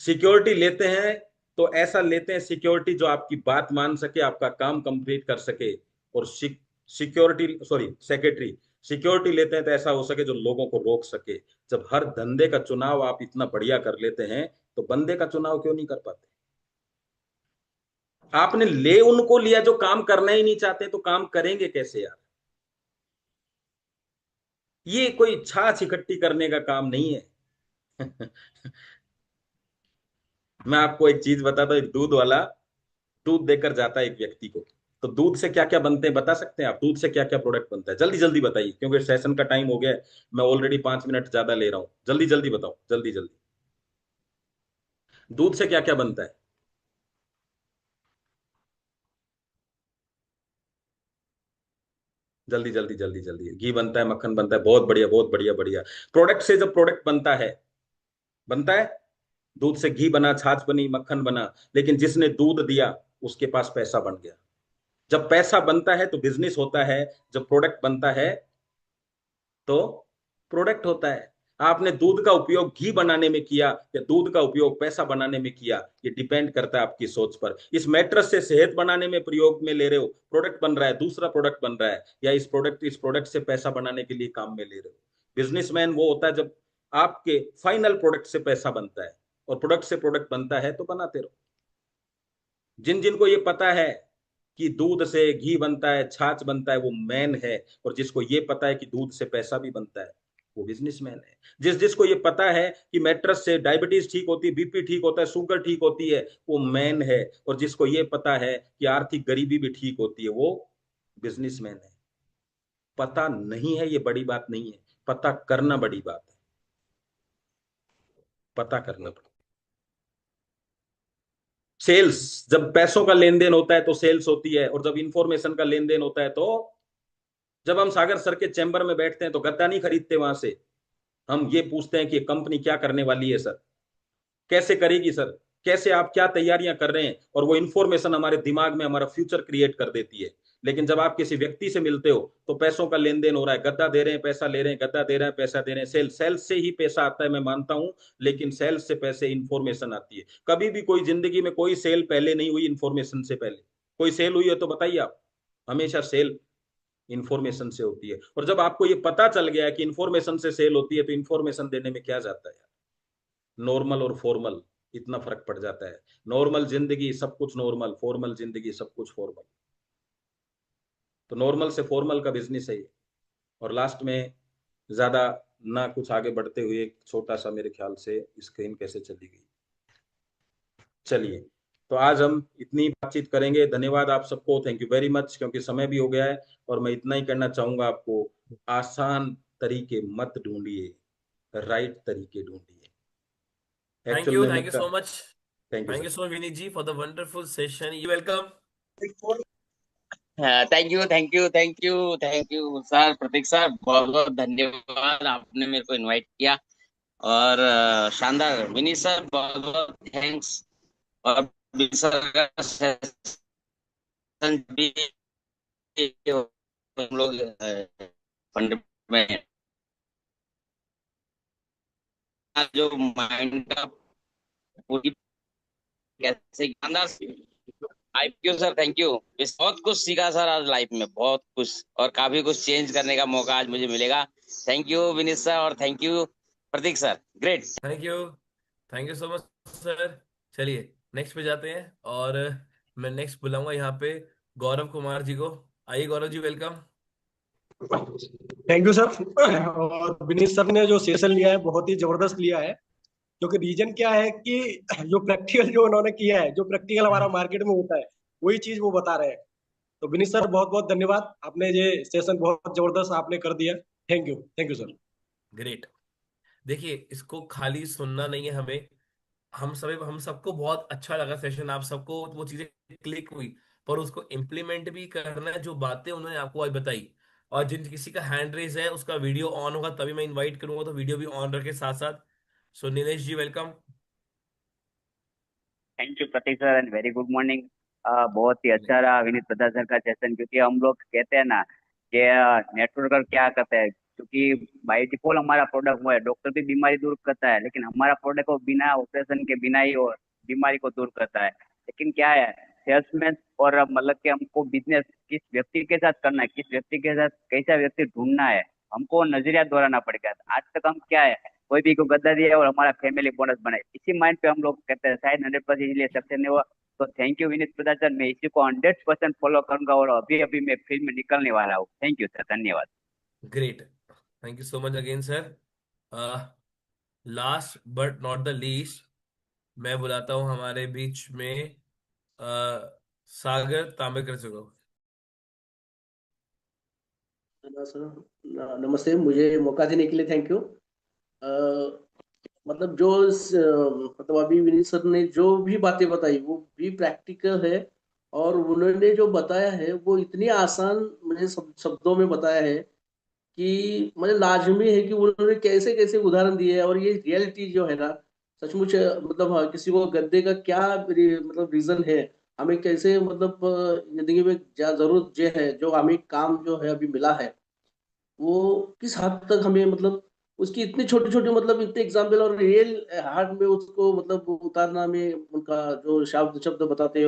सिक्योरिटी लेते हैं तो ऐसा लेते हैं सिक्योरिटी जो आपकी बात मान सके, आपका काम कंप्लीट कर सके। और सिक्योरिटी, सॉरी सेक्रेटरी, सिक्योरिटी लेते हैं तो ऐसा हो सके जो लोगों को रोक सके। जब हर धंधे का चुनाव आप इतना बढ़िया कर लेते हैं, तो बंदे का चुनाव क्यों नहीं कर पाते? आपने ले उनको लिया जो काम करना ही नहीं चाहते, तो काम करेंगे कैसे यार? ये कोई छाछ इकट्ठी करने का काम नहीं है। मैं आपको एक चीज बताता हूँ, एक दूध वाला दूध देकर जाता है एक व्यक्ति को, तो दूध से क्या क्या बनते हैं बता सकते हैं आप? दूध से क्या क्या प्रोडक्ट बनता है, जल्दी जल्दी बताइए, क्योंकि सेशन का टाइम हो गया है। मैं ऑलरेडी 5 मिनट ज्यादा ले रहा हूँ, जल्दी जल्दी बताओ, जल्दी जल्दी। दूध से क्या क्या बनता है? जल्दी जल्दी जल्दी जल्दी। घी बनता है, मक्खन बनता है, बहुत बढ़िया बहुत बढ़िया बढ़िया। प्रोडक्ट से जब प्रोडक्ट बनता है, बनता है, दूध से घी बना, छाछ बनी, मक्खन बना, लेकिन जिसने दूध दिया उसके पास पैसा बन गया। जब पैसा बनता है तो बिजनेस होता है, जब प्रोडक्ट बनता है तो प्रोडक्ट होता है। आपने दूध का उपयोग घी बनाने में किया या दूध का उपयोग पैसा बनाने में किया, ये डिपेंड करता है आपकी सोच पर। इस मैट्रेस से सेहत बनाने में प्रयोग में ले रहे हो, प्रोडक्ट बन रहा है, दूसरा प्रोडक्ट बन रहा है, या इस प्रोडक्ट से पैसा बनाने के लिए काम में ले रहे हो। बिजनेसमैन वो होता है जब आपके फाइनल प्रोडक्ट से पैसा बनता है, और प्रोडक्ट से प्रोडक्ट बनता है तो बनाते रहो। जिन जिनको ये पता है कि दूध से घी बनता है, छाछ बनता है, वो मैन है। और जिसको ये पता है कि दूध से पैसा भी बनता है, वो बिजनेसमैन है। जिसको ये पता है कि मैट्रेस से डायबिटीज ठीक होती है, बीपी ठीक होता है, शुगर ठीक होती है, वो मैन है। और जिसको ये पता है कि आर्थिक गरीबी भी ठीक होती है, वो बिजनेसमैन है। पता नहीं है ये बड़ी बात नहीं है, पता करना बड़ी बात है। पता करना सेल्स, जब पैसों का लेन देन होता है तो सेल्स होती है, और जब इंफॉर्मेशन का लेन देन होता है तो, जब हम सागर सर के चैम्बर में बैठते हैं तो गद्दा नहीं खरीदते वहां से, हम ये पूछते हैं कि कंपनी क्या करने वाली है सर, कैसे करेगी सर, कैसे आप क्या तैयारियां कर रहे हैं, और वो इंफॉर्मेशन हमारे दिमाग में हमारा फ्यूचर क्रिएट कर देती है। लेकिन जब आप किसी व्यक्ति से मिलते हो तो पैसों का लेन देन हो रहा है, गद्दा दे रहे हैं पैसा ले रहे हैं, गद्दा दे रहे हैं पैसा दे रहे हैं, सेल्स से ही पैसा आता है मैं मानता हूं, लेकिन सेल्स से पैसे इंफॉर्मेशन आती है। कभी भी कोई जिंदगी में कोई सेल पहले नहीं हुई इंफॉर्मेशन से पहले, कोई सेल हुई है तो बताइए आप, हमेशा सेल इंफॉर्मेशन से होती है। और जब आपको ये पता चल गया है कि इंफॉर्मेशन से सेल होती है तो इंफॉर्मेशन देने में क्या जाता है, नॉर्मल और फॉर्मल इतना फर्क पड़ जाता है। नॉर्मल जिंदगी सब कुछ नॉर्मल, फॉर्मल जिंदगी सब कुछ फॉर्मल। तो नॉर्मल से फॉर्मल का बिजनेस है ये। और लास्ट में ज्यादा ना कुछ आगे बढ़ते हुए एक छोटा सा, मेरे ख्याल से स्क्रीन कैसे चली गई, चलिए। तो आज हम इतनी बातचीत करेंगे। धन्यवाद आप सबको, थैंक यू वेरी मच, क्योंकि समय भी हो गया है। और मैं इतना ही कहना चाहूंगा आपको, आसान तरीके मत ढूंढिए, राइट तरीके ढूंढिए। एक्चुअल में Thank मैं you so much. Thank you Thank you sir. so much, Vinit ji, for the wonderful session. You welcome. Thank you sir, Prateek sir, बहुत बहुत धन्यवाद, आपने मेरे को इनवाइट किया। और शानदार विनीत सर, बहुत बहुत थैंक्स। और विनीत सर का सेशन भी हम लोग फंड में जो माइंड का पूरी कैसे शानदार। Thank you sir, thank you. बहुत कुछ सीखा सर आज लाइफ में, बहुत कुछ, और काफी कुछ चेंज करने का मौका आज मुझे मिलेगा। थैंक यू विनीत सर, और thank you Prateek sir, great. Thank you. Thank you so much, sir. चलिए नेक्स्ट पे जाते हैं, और मैं नेक्स्ट बुलाऊंगा यहाँ पे गौरव कुमार जी को। आइए Gaurav ji, welcome. Thank you sir. और विनीत सर ने जो सेशन लिया है बहुत ही जबरदस्त लिया है, क्योंकि रीजन क्या है कि जो प्रैक्टिकल जो उन्होंने किया है, जो प्रैक्टिकल हमारा मार्केट में होता है, वही चीज वो बता रहे हैं। तो विनीत सर बहुत बहुत धन्यवाद, आपने ये सेशन बहुत जबरदस्त आपने कर दिया। Thank you sir. ग्रेट। देखिए, इसको खाली सुनना नहीं है हमें, हम सबको बहुत अच्छा लगा सेशन, आप सबको वो चीजें क्लिक हुई, पर उसको इम्प्लीमेंट भी करना है, जो बातें उन्होंने आपको आज बताई। और जिन किसी का हैंड रेज है उसका वीडियो ऑन होगा, तभी मैं इनवाइट करूंगा, तो वीडियो भी ऑन रखे साथ साथ। So Nilesh ji, welcome. Thank you Prateek sir, and very good morning. बहुत ही अच्छा रहा विनीत प्रताप सर का सेशन, क्योंकि हम लोग कहते हैं ना कि नेटवर्कर क्या करता है, क्योंकि बाय डिफॉल्ट हमारा प्रोडक्ट वो है, डॉक्टर भी बीमारी दूर करता है, लेकिन हमारा प्रोडक्ट वो बिना ऑपरेशन के बिना ही वो बीमारी को दूर करता है। लेकिन क्या है, सेल्समैन और मतलब कि हमको बिजनेस किस व्यक्ति के साथ करना है, किस व्यक्ति के साथ कैसा व्यक्ति ढूंढना है, हमको नजरिया दोहराना पड़ेगा। आज तक हम क्या है, कोई भी को गद्दा दिया और हमारा फैमिली बोनस बनाए, इसी माइंड पे हम लोग कहते हैं, शायद 100% इसलिए सक्सेस नहीं हुआ। तो thank you Vineet Pratap sir, मैं इसी को 100% फॉलो करूंगा, और अभी अभी मैं फील्ड में निकलने वाला हूँ। थैंक यू सर, धन्यवाद। Great. Thank you so much again sir. Last but not the least, मैं बुलाता हूँ हमारे बीच में सागर तांबेकर जी को। सर नमस्ते, मुझे मौका देने के लिए थैंक यू। मतलब मतलब अभी विनीत सर ने जो भी बातें बताई वो भी प्रैक्टिकल है, और उन्होंने जो बताया है वो इतनी आसान मुझे शब्दों में बताया है कि मुझे लाजमी है कि उन्होंने कैसे कैसे उदाहरण दिए हैं। और ये रियलिटी जो है ना, सचमुच मतलब हाँ, किसी को गद्दे का क्या मतलब रीजन है, हमें कैसे मतलब जिंदगी में क्या जरूरत जो है, जो हमें काम जो है अभी मिला है, वो किस हद तक हमें मतलब उसकी इतनी छोटी छोटी मतलब इतने एग्जाम्पल और रियल हार्ट में उसको मतलब उतारना में उनका जो शब्द शब्द बताते हैं